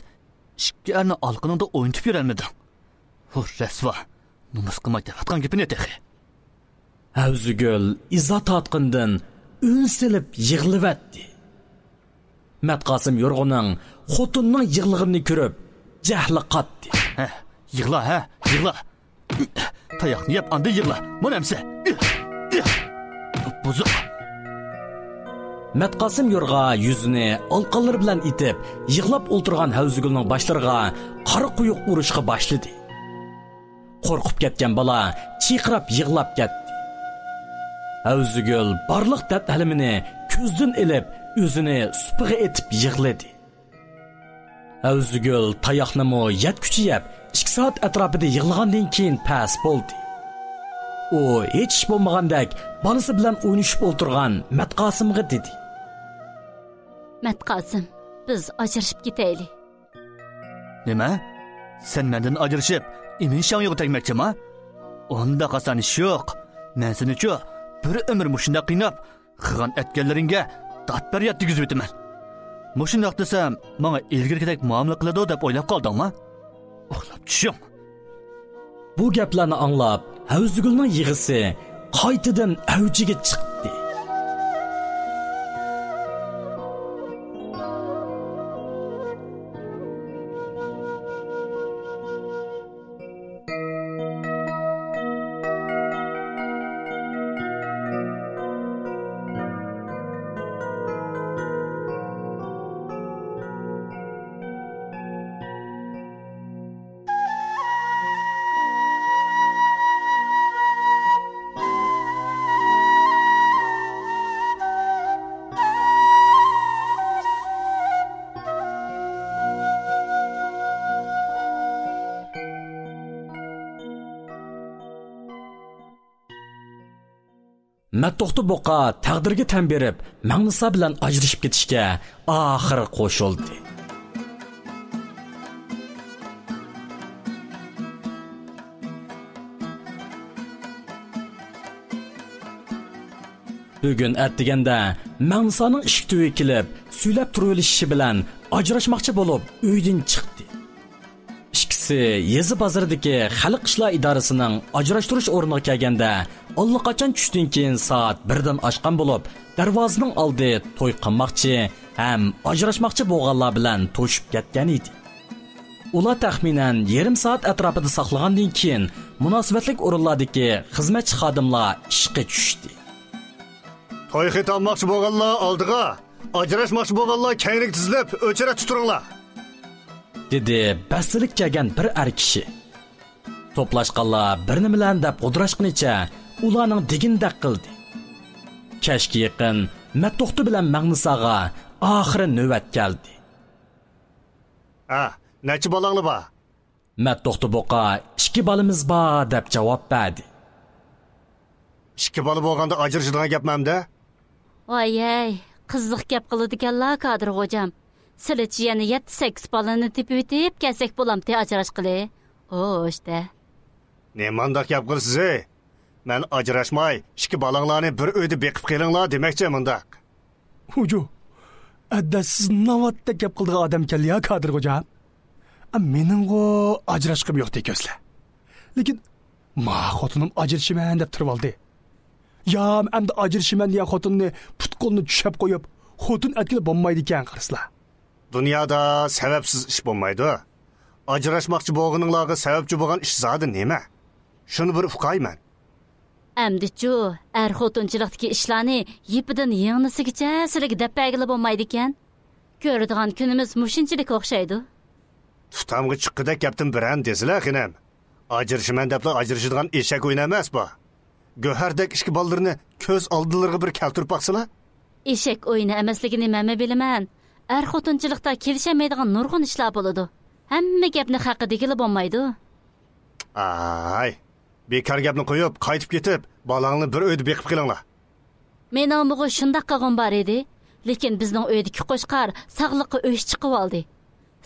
2 arni alqiningda o'ynatib yurarmiding? Rasvo. Numus qilmay deyotgan gapini texe. Havzugul izzat atqindan unsilib yig'livatdi. Matqosim yo'rg'uning xotinning yig'lig'ini ko'rib, jahli qatdi. Yig'la, yig'la. Tayoqni yeb anda yig'la. Monamsa. Buzuq. Matqosim yo'rg'a yuzini alqanlar bilan itib, yig'lab o'tirgan Havzugulning boshlariga qora quyuq urishga boshladi. Qo'rqib ketgan bola chiqirib yig'lab ketdi. Havzugul barliq dadhalimini ko'zdan elib, o'zini supiga etib yig'ladi. Havzugul tayoqni yetkuchi yeb 2 soat atrofida yig'lagandan keyin pas bo'ldi. U hech bo'lmagandek balasi bilan o'ynashib o'tirgan Matqosimga dedi. Matqosim, biz ajrashib ketaylik. Nima? Sen mendan ajrashib, imin shangyo'ga tegmoqchimi? Onda qasan ish yo'q. Men seni-chu bir umr mushunda qiynab, qilgan etganlaringga tatbariyat tegizib o'taman. Mushundaq desam, menga ilgirgidek muomala qiladi deb o'ylab qoldingmi? Uxlab tushing. Bu gaplarni anglab, Havzugulning yig'isi qaytadan avjiga chiqdi. Matto'xti boqa taqdirga tan berib, Magnisa bilan ajrashib ketishga oxiri qo'shildi. Bugun atdiganda Magnisaning ishik tuvi kelib, suylab turilishi bilan ajrashmoqchi bo'lib, uydan chiqdi. Ikkisi yezi bozoridagi xalq ishlar idorasining ajrashtirish o'rniga kelganda, allaqachon tushdan keyin soat 1 dan oshgan bo'lib, darvozaning oldi to'y qilmoqchi ham ajrashmoqchi bo'lganlar bilan to'shib ketgan edi. Ular taxminan yarim soat atrofida saqlagandan keyin munosabatlik o'rinlardagi xizmatchi xodimlar ishga tushdi. To'y xit olmoqchi bo'lganlar oldiga, ajrashmoqchi bo'lganlar keyinlik tizilib, o'chira tuturinglar. dedi basilik kelgan bir er kishi. To'plashqanlar bir nimalar deb o'dirashqinicha ularning digindaq qildi. Kashga yaqin Matto'xti bilan Magnisaga oxiri navbat keldi. Necha bolanglar bor? Matto'xti boqa 2 bolamiz bor deb javob berdi. 2 bola bo'lganda ajrashadigan gapmamda? Voy, qiziq gap qiladiganlar Qodir xo'jam. Sizlar yana 7-8 bolani tepib etib kelsak bo'lamdi ajrashqili. O'shda. Ne mandaq gap qilsiz? Men ajrashmay 2 balanglarni bir uyda beqib qilinglar demakchi mundaq. Hojo. Adda siz navatda gap qildigan odam kelya Qodir xo'jam. Mening ajrashqim yo'q dekasizlar. Lekin ma xotinim ajrashiman deb turib oldi. Ya endi ajrashiman degan xotinni putqolni tushab qo'yib, xotin atkil bo'lmaydi ekan qarasizlar. Dunyoda sababsiz ish bo'lmaydi. Ajrashmoqchi bo'lganinglarga sababchi bo'lgan ish zodi nima? Shuni bir uqayman. Amdi-chu, xotinchilikdagi ishlarni yipidan yig'nisigacha sizlarga deb bag'ilib bo'lmaydi ekan. Ko'radigan kunimiz mushinchilik o'xshaydi. Tutamga chiqqidek gapdan biran desilar xinam. Ajrashiman deblar ajrashadigan eshak o'ynamas bu. Go'hardek 2 bolalarni ko'z oldilariga bir keltirib baqsizlar. Eshak o'yini emasligini men bilaman. Xotinchilikda kelishamaydigan nurg'un ishlar bo'ladi. Hamma gapni haqidagili bo'lmaydi. Ay, bekor gapni qo'yib, qaytib ketib, bolangni bir uyda beqib qilinglar. Men omig'i shunday qilgan bor edi, lekin bizning uydagi qo'shqar sog'liqqa o'sh chiqib oldi.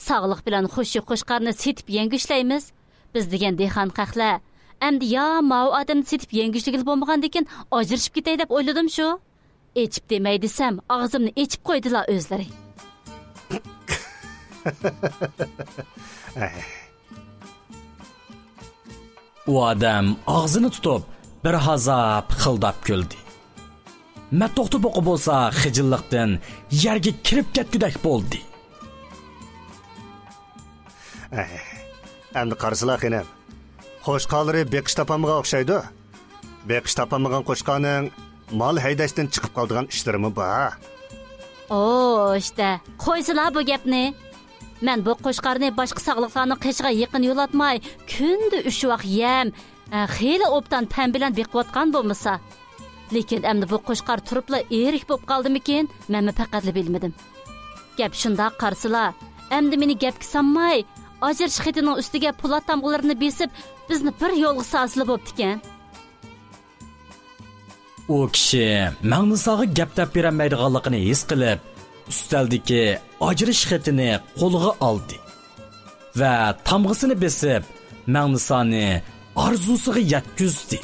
Sog'liq bilan xushi qo'shqarni setib yengishlaymiz. Biz degan dehqon qaqlar. Endi ya ma'u odamni setib yengishligil bo'lmagan ekan, ajrashib ketay deb o'yladim shu. Echib demay desam, og'zimni echib qo'ydilar o'zlari. U odam og'zini tutib, bir hazab xildab kuldi. Matto'xti boqib bo'lsa, xijillikdan yerga kirib ketgudak bo'ldi. Endi qarasizlar xinam. Qo'shqalari beqish topamiga o'xshaydi. Beqish topamagan qo'shqaning mol haydashdan chiqib qoldigan ishlarimi bor. İşte, qo'ysilar bu gapni. Men bu qo'shqarni boshqa sog'liqlarning qishiga yaqin yo'latmay, kunda 3 vaqt yem, xeyli obdan pan bilan beqiyotgan bo'lmasa. Lekin endi bu qo'shqar turibla erik bo'lib qoldimikin, men faqatli bilmadim. Gap shunda qarsilar, endi meni gapga sanmay, ajrish xitining ustiga pulat tamg'alarini besib, bizni bir yo'lga salsili bo'pti-ekan. U kishi Magnisaga gap deb bermaydiganligini his qilib, ustaldagi ajrish xitini qo'liga oldi va tamg'isini besib, Magnisani orzusiga yetkazdi.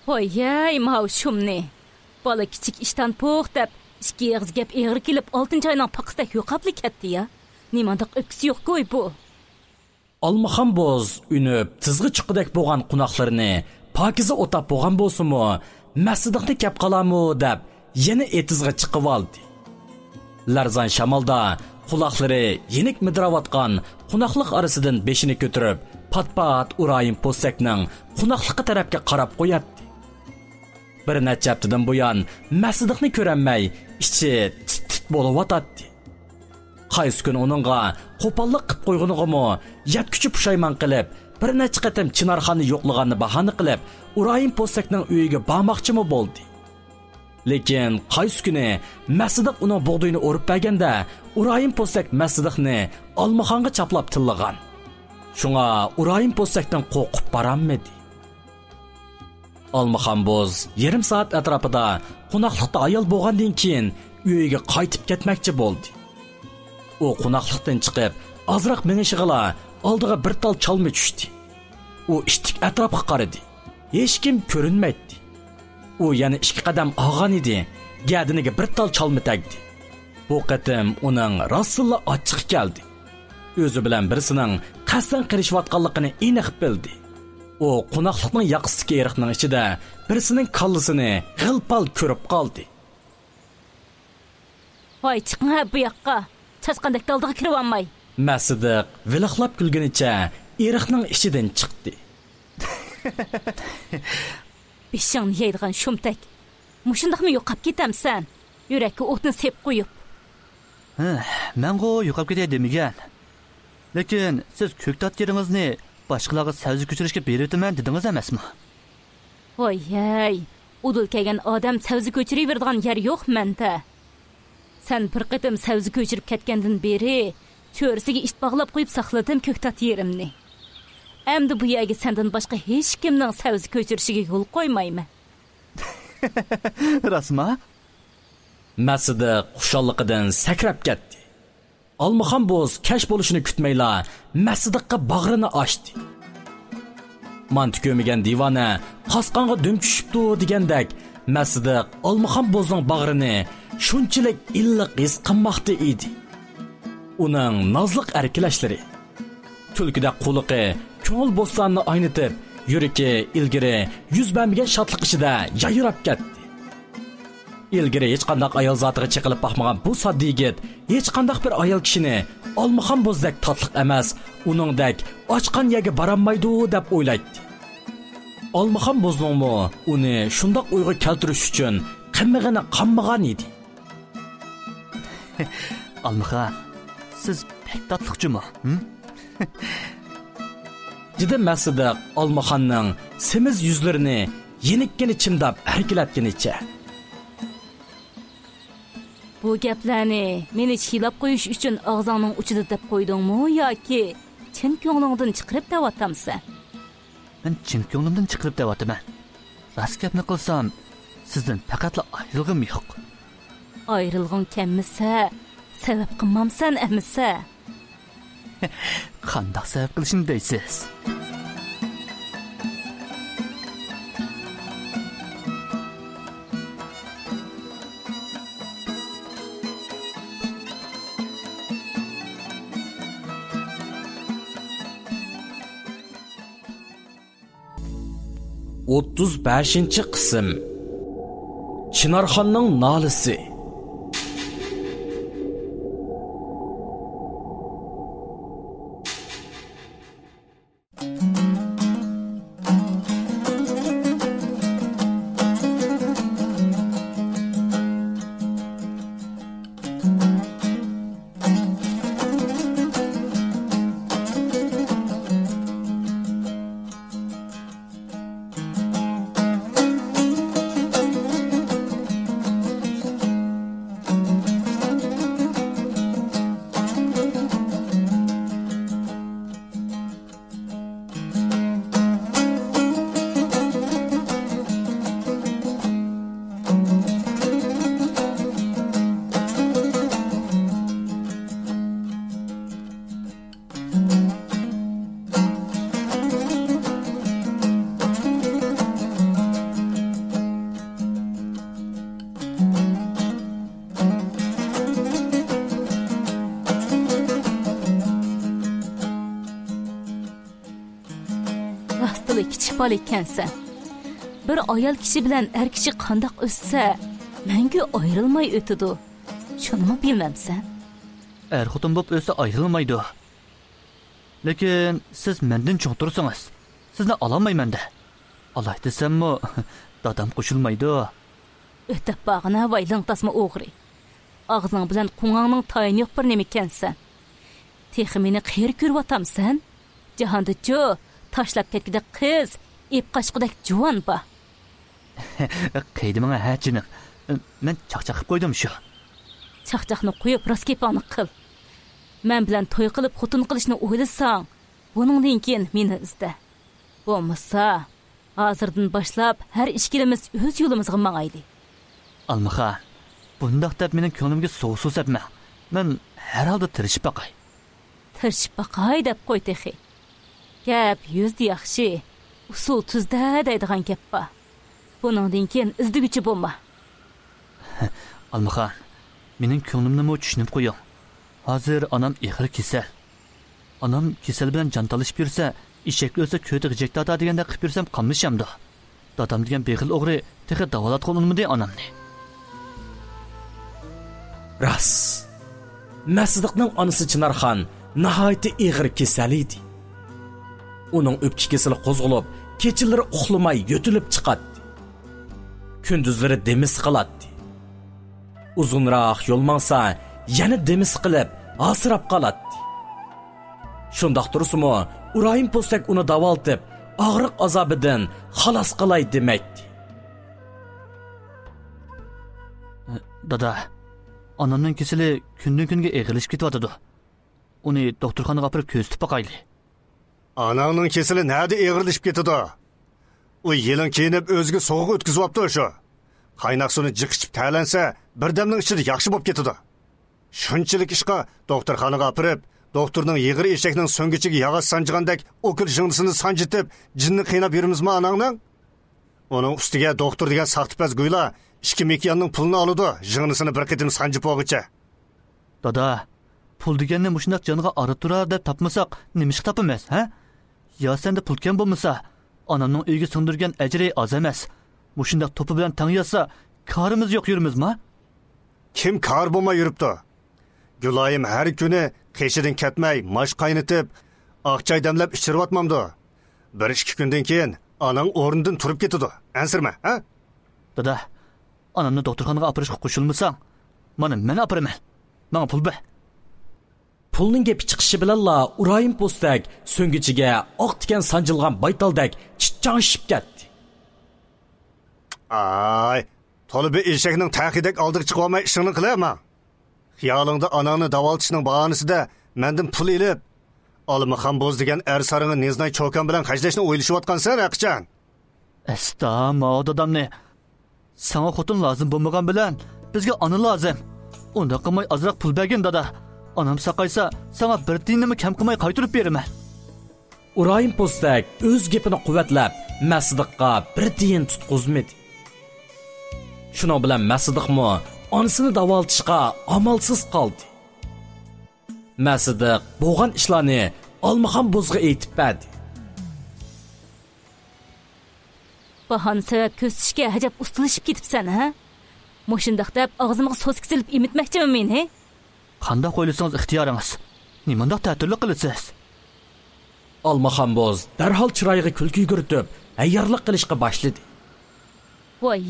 Voy, mav shumni. Bola kichik ishdan po'q deb, ikki og'iz gap eg'ir kelib 6-oyning paqisdak yo'qabli ketdi ya. Nimandaq öksü yo'q qo'y bu. Almaxan bo'z unib, tizg'i chiqidek bo'lgan qunoqlarini pokiza o'tab bo'lgan bo'lsa-mu, masjidni kep qalamu deb yana etizg'i chiqib oldi. Larzan shamolda quloqlari yenik midiravotgan qunoqliq orasidan beshini ko'tarib, pat-pat Urayim Posakning qunoqliqi tarafga qarab qo'yadi. Bir necha haftadan buyon masjidni ko'ranmay, ichi tit bo'layotdi. Qaysi kun uningga qo'pollik qilib qo'yganigimi, yetkuchi pushaymon qilib, bir necha qatam Chinarxonni yo'qlaganini bahona qilib, Urayim Posakning uyiga bormoqchimi bo'ldi. Lekin qaysi kuni masjid uning bug'doyini o'rib berganda, Urayim Posak masjidni Almaxonga chaplab tillagan. Shunga Urayim Posakdan qo'rqib baramadi. Almaxon bo'z yarim soat atrofida qo'noqlikda ayol bo'lgandan keyin uyiga qaytib ketmoqchi bo'ldi. U qo'noqlikdan chiqib, ozroq minishig'ila oldiga bir tal chalma tushdi. U ishtik atrofga qaradi. Hech kim ko'rinmaydi. U yana 2 qadam og'an edi. Gadiniga bir tal chalma tagdi. Bu qatim uning rasululloh ochiq keldi. O'zi bilan birisining qasdan qirishayotganligini aniq bildi. U qo'noqlikning yaqsidagi eriqning ichida birisining kallasini g'ilpal ko'rib qoldi. Voy, chiqing bu yoqqa. Chasqandek daldiga kirib olmay. Masidiq viliqlab kulganicha eriqning ichidan chiqdi. Beshingni yeydigan shumtak. Mushundaqmi yo'qab ketamsan? Yurakka o'tni sep qo'yib. Men-go yo'qab ketay demagan. Lekin siz ko'ktat yeringizni boshqalarga savzi ko'chirishga beribman dedingiz emasmi? Voy, udul kelgan odam savzi ko'chiraveradigan yer yo'q menda. Sen bir qatim savzi ko'chirib ketgandan beri cho'risiga ish bog'lab qo'yib saqladim ko'ktat yerimni. Endi bu yerga sendan boshqa hech kimning savzi ko'chirishiga yo'l qo'ymayman. Rasma? Masida xushalliqidan sakrab ketdi. Almaxon bo'z kash bo'lishini kutmayla Masidiqqa bag'rini ochdi. Manti ko'migan divona qasqonga dum tushibdi degandek, Masidiq Almaxon bo'zning bag'rini shunchalik illiq his qilmoqda edi. Uning nozliq erkilashlari, tulkida quliqi ko'ngil bo'stonini aynitib, yuragi ilgari yuz bermagan shodlik ichida yayrab ketdi. Ilgari hech qanday ayol zotiga chiqilib baxmagan bu sodda yigit hech qanday bir ayol kishini Almaxon bo'zdek tatliq emas, uningdek ochqan yerga boramaydi deb o'ylaydi. Almaxon bo'zningmi uni shundoq o'yga keltirish uchun qimig'ini qammagan edi. Almaxon, siz pek tatliqchimi? Dedi Masidiq Almaxonning semiz yuzlarini yenikkini chimdab harkilatganicha. Bu gaplarni meni chilab qo'yish uchun og'zingning uchida deb qo'ydingmi yoki chin ko'nglingdan chiqarib da'vatamsan? Men chin ko'nglimdan chiqarib da'vataman. Rost gapni qilsam, sizdan faqatla ayrilg'im yo'q. Ayrilg'ing kelmasa, sabab qilmamsan emisa? Qanday sabab qilishni deysiz? Otuz 5-chi qism. Chinarxonning nolisi. rostili kichik bola ekansan. Bir ayol kishi bilan er kishi qandoq o'ssa, mangu ayrilmay o'tidi. Shuni bilmamsan? Er xotin bo'lib o'sa ayrilmaydi. Lekin siz mendan cho'ng tursangiz, sizni ololmayman-da. Alay desammi, dadam qo'shilmaydi. O'tib bag'ina vayling tasma o'g'ri. Og'zing bilan qung'angning tayini yo'q bir nima ekansan. Texi meni qiyr ko'ryotamsan? Jahonda-chu tashlab ketgida qiz, ip qashqidek juvon ba. Qeydimga hachinim. Men chaqchaqib qo'ydim shu. Chaqchaqni qo'yib raskepani qil. Men bilan to'y qilib xotin qilishni o'ylasang, buningdan keyin meni izla. Bo'lmasa, hozirdan boshlab har ikkimiz o'z yo'limizga mangayli. Almaxon, bundoq deb mening ko'nglimga so'z sepma. Men har holda tirishib baqay. Tirishib baqay deb qo'y texi. Gap yuzda yaxshi, usul tuzda deydigan gap bor. Buningdan keyin izdigüchi bo'lma. Almaxon, mening ko'nglimni mo tushunib qo'ying. Hozir onam ig'ir kasal. Onam kasal bilan jon talishib yursa, eshak o'lsa ko'ti g'ijak tata deganda qilib yursam qolmishamdi. Dadam degan beg'il o'g'ri texi davolat qilolmadi onamni. Ras. Masdiqning onasi Chinarxon nihoyat ig'ir kasal edi. Uning o'pki kasali qo'zg'alib, kechalari uxlamay yo'tilib chiqadi. Kunduzlari demis qiladi. Uzunroq yo'l mangsa, yana demis qilib, asrab qoladi. Shundoq tursa-mu, Urayim postak uni davoltib, og'riq azobidan xalos qilay demakdi. Dada, onamning kasali kundan kunga eg'ilib ketyapti. Uni doktorxonaga olib ko'zitib boqayli. Anangning kasali nada eg'irlashib ketadi? U yelin kiyinib o'ziga sovuq o'tkazyapti shu. Qaynoq suvni jiqishib talansa, birdamning ichida yaxshi bo'lib ketadi. Shunchalik ishqa doktorxonaga olib, doktorning yig'ir eshakning so'ngichiga yog'och sanjigandek o'kil jingnisini sanjitib, jinni qiynab yurimizmi anangning? Uning ustiga doktor degan saxtipaz go'yla 2 mikyonning pulini oladi, jingnisini bir qitim sanjib o'g'icha. Dada, pul deganni mushundoq jonga orib turar deb topmasak, nimish topamiz, ha? Yo senda pul kam bo'lmasa, onamning uyiga singdirgan ajri oz emas. Mushundoq to'pi bilan tang yotsa, karimiz yo'q yurimizmi? Kim kar bo'lmay yuribdi? Gulayim har kuni qeshidan ketmay, mosh qaynatib, oqchay damlab ichirayotmamdi. 1-2 kundan keyin onang o'rnidan turib ketadi. Ansirma, ha? Dada, onamni doktorxonaga opirishga qo'shilmasang, men opiraman. Menga pul ber. Pulning gapi chiqishi bilanla Urayim postak so'ngichiga oq tikan sanjilgan baytaldek chichchashib ketdi. Ay, tolibi eshakning taqidak oldiga chiqib olmay ishini qilaman. Xiyolingda onangni davoltishning bahonasida mendan pul ilib, Almaxon bo'z degan saringni neznay cho'kan bilan qajlashni o'ylashayotgansan, aqchan. Astama odamni. Sana xotin lozim bo'lmagan bilan bizga ona lozim. Unda qilmay azroq pul bergin dada. Onam saqaysa, sana bir tiyinni kam qilmay qaytarib beraman. Urayim postak o'z gapini quvvatlab, Masdiqqa bir tiyin tutqizmadi. Shuning bilan Masdiqmo onasini davoltishga amalsiz qoldi. Masdiq bo'lgan ishlarni Almaxon bo'zga aytib berdi. Bahon sabab ko'zishga hajab ustilishib ketibsan, ha? Mo'shundoq deb og'zimga so'z kisilib emitmoqchiman men, he? Qanday qo'yilsangiz ixtiyoringiz. Nimandoq ta'tillik qilasiz? Almaxon bo'z darhol chiroyiga kulki yuguritib, ayyorlik qilishga boshladi. Voy,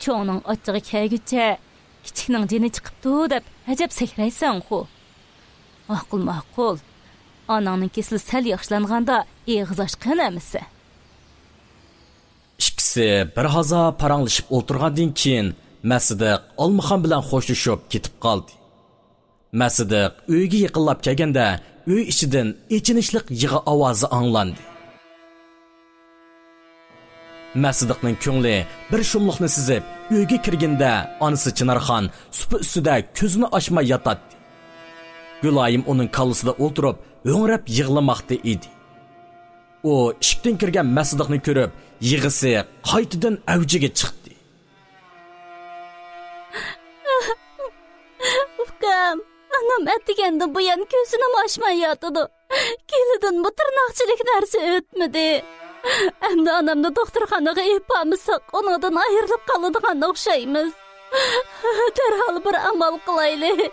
cho'ning ochig'i kelguncha kichikning jini chiqibdi deb hajab sakraysan-ku. Ma'qul. Onangning kesili sal yaxshilanganda eg'iz ochqan emisi? Ikkisi bir hazo paranglashib o'tirgandan keyin Masdiq Almaxon bilan xo'shlashib ketib qoldi. Masdiq uyga yaqinlab kelganda uy ichidan echinishliq yig'i ovozi anglandi. Masdiqning ko'ngli bir shumliqni sezib, uyga kirganda onasi Chinarxon supi ustida ko'zini ochmay yotadi. Gulayim uning kallasida o'tirib, o'ngrab yig'lamoqda edi. U ishikdan kirgan Masdiqni ko'rib, yig'isi qaytadan avjiga chiqdi. Ukam, anam atdiganda bu yan ko'zini ochmay yotdi. Kelidan bu tırnaqchilik narsa o'tmadi. Endi onamni doktorxonaga olib bormasak, ondan ayrilib qoladigan o'xshaymiz. Darhol bir amal qilaylik.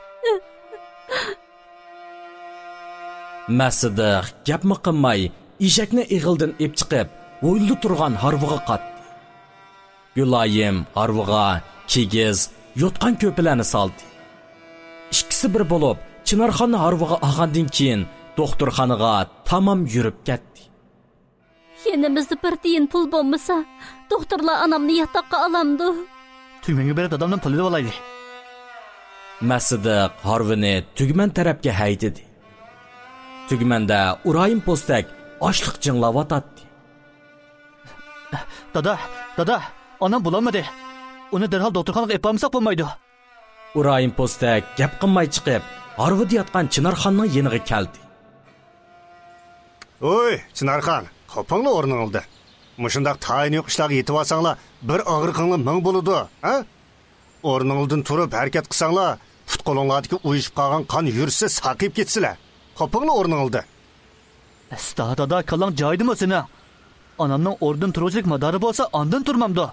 Masidiq gapmi qilmay, eshakni ig'ildan ep chiqib, o'ylib turgan harviga qatdi. Gulayim harviga kigiz, yotgan ko'pilarni soldi. Ikkisi bir bo'lib, Chinarxonni harviga olgandan keyin doktorxonaga tamam yurib ketdi. Yenimizde bir tiyin pul bo'lmasa, doktorlar anamni yotoqqa olamdi. Tugmanga berib dadamdan pul olaydi. Masidiq harvini tugman tarafga haydidi. Tugmanda Urayim postak ochliq jinglayotdi. Dada, onam bulamadı. Onu derhal doktorxonaga olib bormasak bo'lmaydi. Urayim postak gap qilmay chiqib, harvida yotgan Chinarxonning yeniga keldi. Oy, Chinarxon, qopingni o'rning oldi. Mushundaq tayin yo'q ishlarga yetib olsanglar, bir og'riqinglar ming bo'ladi, ha? O'rningizdan turib harakat qilsanglar, put qo'linglardagi uyushib qolgan qon yursa saqib ketsizlar. Qopingni o'rning oldi. Dada, kallang joyidimi seni? Onamning o'rnidan turuvchilik madori bo'lsa, ondan turmamdi.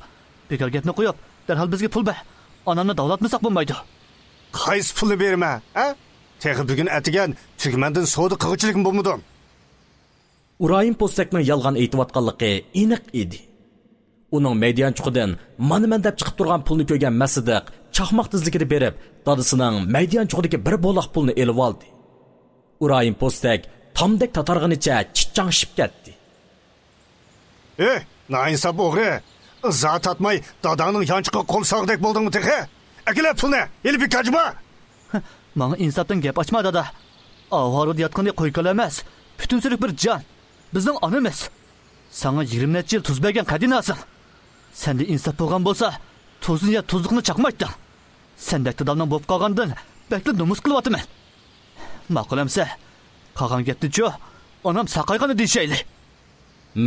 Bekor gapni qo'yib, darhol bizga pul ber. Onamni davlatmasak bo'lmaydi. Qaysi pulni berma, ha? Texi bugun atigan tugmandan savdo qiluvchilik bo'lmadim. Urayim postakning yolg'on aytayotganligi aniq edi. Uning maydonchiqidan mana deb chiqib turgan pulni ko'rgan Masidiq chaqmoq tizligini berib, dadasining maydonchiqidagi bir bo'loq pulni elib oldi. Urayim postak tomdek tatarg'inicha chichangshib ketdi. Nainsof o'g'ri, zot atmay dadaning yanchiqqa qo'l sog'dek bo'ldingmi texi? Akila pulni, elib kajma. Menga insofdan gap ochma dada. Avvalda yotganda qo'yqal emas, butunsilik bir jon. Bizning onamiz. Sana 20 necha yil tuz bergan qadinasan. Senda insof bo'lgan bo'lsa, tuzni ya tuzliqni chaqmayding. Sendek dadamdan bo'lib qolgandan bekli nomus qilyapman. Ma'qulamsa, qolgan gapni-chu, onam saqaygani deyshayli.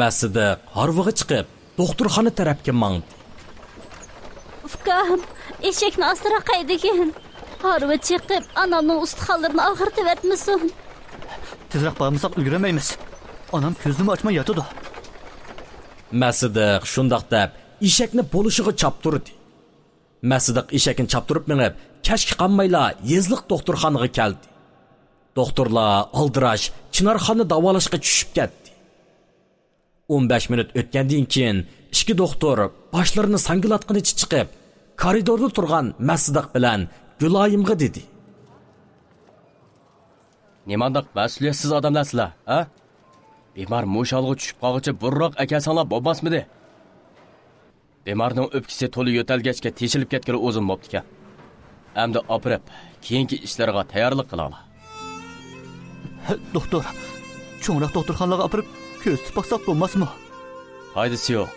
Masidiq harviga chiqib, doktorxona tarafga mangdi. Ukam, eshakni asira qaydigan. Harvi chiqib, anamning ustixonlarini og'irtib etmasin. Tezroq bormasak ulgurmaymiz. Onam ko'zini ochmay yotadi. Masidiq shundoq deb eshakni bo'lishiga chapturdi. Masidiq eshakni chapturib minib, kashki qanmayla yezliq doktorxonaga keldi. Doktorlar aldirash Chinarxonni davolashga tushib ketdi. 15 minut o'tgandan keyin ikki doktor boshlarini sangilatqinicha chiqib, koridorda turgan Masidiq bilan Gulayimga dedi. Nimandaq mas'uliyatsiz odamlarsizlar, ha? Bemor mushalg'i tushib qolguncha burroq akasanglar bo'lmasmidi? Bemorning o'pkisi to'la yo'talgachga teshilib ketgani o'zim bo'pti-kan. Endi opirib, keyingi ishlarga tayyorlik qilaylik. Doktor, cho'ngroq doktorxonaga opirib ko'z tipoqsaq bo'lmasmi? Foydasi yo'q.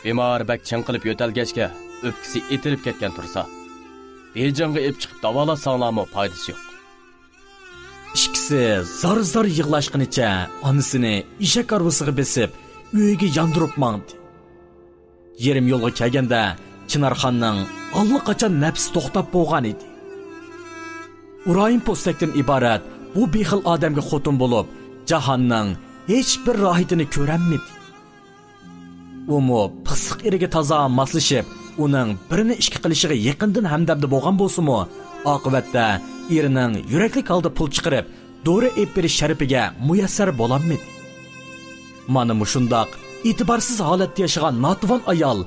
Bemor bak chinqilib yo'talgachga o'pkisi etilib ketgan tursa, bejonga ep chiqib davolasanglarmi foydasi yo'q. Ikkisi zar-zar yig'lashqinicha onasini eshak arvasiga besib, uyiga yondirib mangdi. Yerim yo'lga kelganda Chinarxonning allaqachon nafsi to'xtab bo'lgan edi. Urayim postakdan iborat bu bexil odamga xotin bo'lib, jahonning hech bir rohatini ko'ranmadi. Umu pisiq eriga toza moslashib, uning birini ishga qilishiga yaqindan hamdamda bo'lgan bo'lsa-mu, oqibatda erining yuraklik holda pul chiqarib, dori ep berish sharafiga muyassar bo'lanmadi. Mana mushundoq e'tiborsiz holatda yashagan notuvon ayol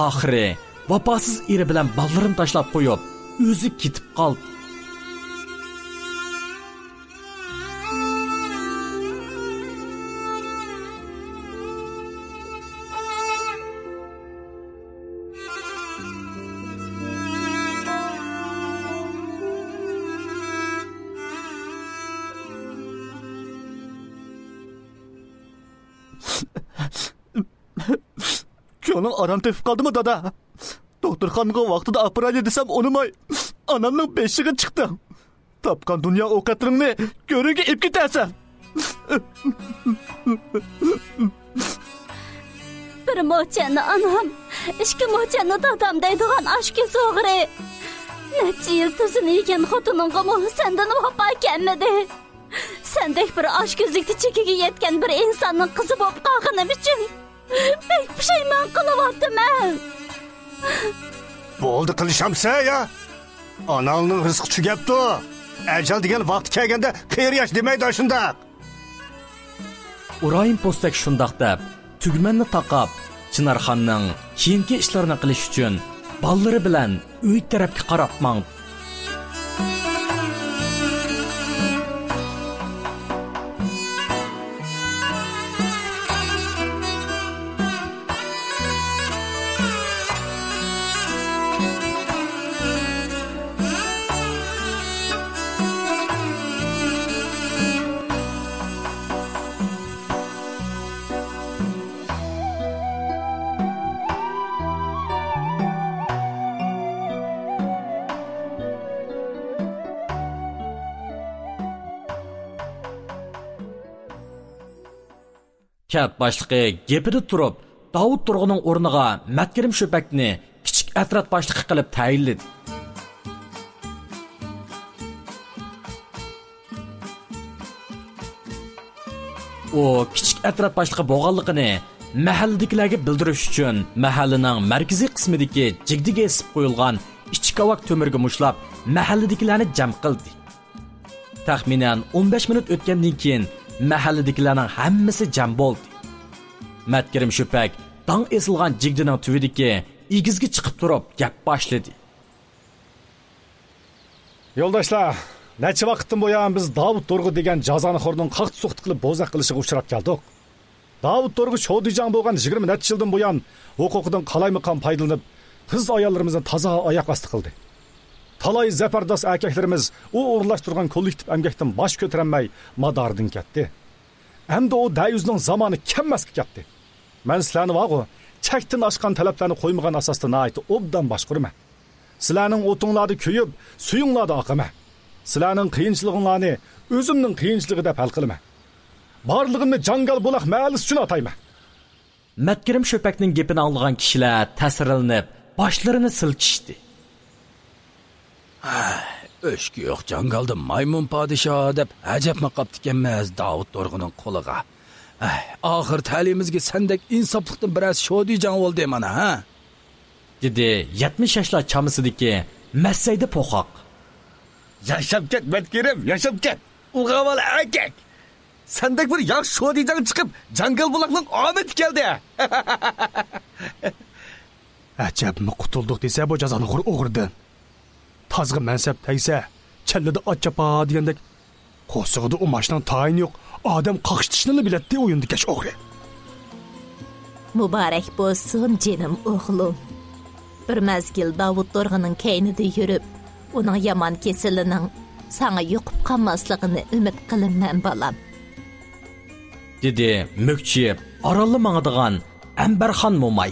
oxiri vafosiz eri bilan ballarini tashlab qo'yib, o'zi ketib qoldi. Ko'nglim aram tepib qoldimi dada? Doktorxonaga vaqtida operat desam unimay, onamning beshiga chiqdim. Topgan dunyo ovqatlaringni ko'riga ep ketasan. Bir mo'chani anam, ikki mo'chani dadam deydigan oshko'z o'g'ri. Necha yil tuzini yegan xotiningga sendan vafo kelmadi. sendek bir aşközlükte çekiga yetken bir insanın kızı bolup qalganim uchun pek pushaymon qilyapman. Bo'ldi qilishamsa ya. Analning rizqi tugabdi. Ajal degan vaqt kelganda qiyir yash demaydi shundaq. Urayim postak shundoq deb tugmanni taqab Chinarxonning keyingi ishlarini qilish uchun ballari bilan uy tarafga qarab mangdi. Kat başlığı gepida turib, Davud Turg'uning o'rniga Matkirim Sho'pakni kichik atrat boshlig'i qilib tayinladi. O kichik atrat boshlig'i bo'lganligini mahalladagilarga bildirish uchun mahallaning markaziy qismidagi jigdiga esib qo'yilgan ichki kavak to'mirga mushlab mahalladagilarni jam qildi. Taxminan 15 minut o'tgandan keyin mahalladagilarning hammasi jam bo'ldi. Matkirim Sho'pak dang esilgan jigdining tuvidagi igizga chiqib turib gap boshladi. Yo'ldoshlar, necha vaqtdan buyon biz Davud Turg'u degan jazonixo'rning qaqt suqt qilib bo'zaq qilishiga uchrab keldik. Davud Turg'u sho'dijan bo'lgan 20 necha yildan buyon huquqidan qalaymiqan foydalanib, qiz ayollarimizni toza oyoq osti qildi. Talay zafardos erkaklarimiz u o'rlashtirgan kollektiv emgakdan bosh ko'taranmay madordan ketdi. Hamda o dayuzning zamoni kammasga ketdi. Men sizlarni vaqo chakdan oshgan talablarni qo'ymagan asosda nayt obdan boshqurman. Sizlarning o'tinglarni kuyib, suyinglarni oqama. Sizlarning qiyinchiliginglarni o'zimning qiyinchiligi deb hal qilaman. Barlig'imni jangal bo'laq mahallasi uchun atayman. Matkirim Sho'pakning gapini anglagan kishilar ta'sirlanib, boshlarini silkishdi. O'shki yo'q jangalda maymun podsho deb ajabma qoptikanmiz Davud Turg'uning qo'liga. Oxir ta'limimizga sendek insoflikdan biroz sho'dijan bo'ldi mana, ha? Dedi 70 yoshlar chamisidagi Massayda po'qoq. Yashab ket Matkirim, yashab ket. O'g'aval akak. Sendek bir yaxshi sho'dijan chiqib, jangal buloqning omadi keldi. Ajabmi qutuldik desa bu jazonixo'r o'g'irdan. Tazg'i mansab taysa, challada ochapa degandek qo'sig'ida u mashinaning tayini yo'q. Odam qaqshtishni bilatdi o'yinda kash o'g'ri. Muborak bo'lsin jinim o'g'lim. Bir mazgil Davud Turg'uning kaynida yurib, uning yomon kesilining sana yo'qib qolmasligini umid qilaman bolam. Dedi mökchiyib, orolli mangadigan Ambarxon Mo'may.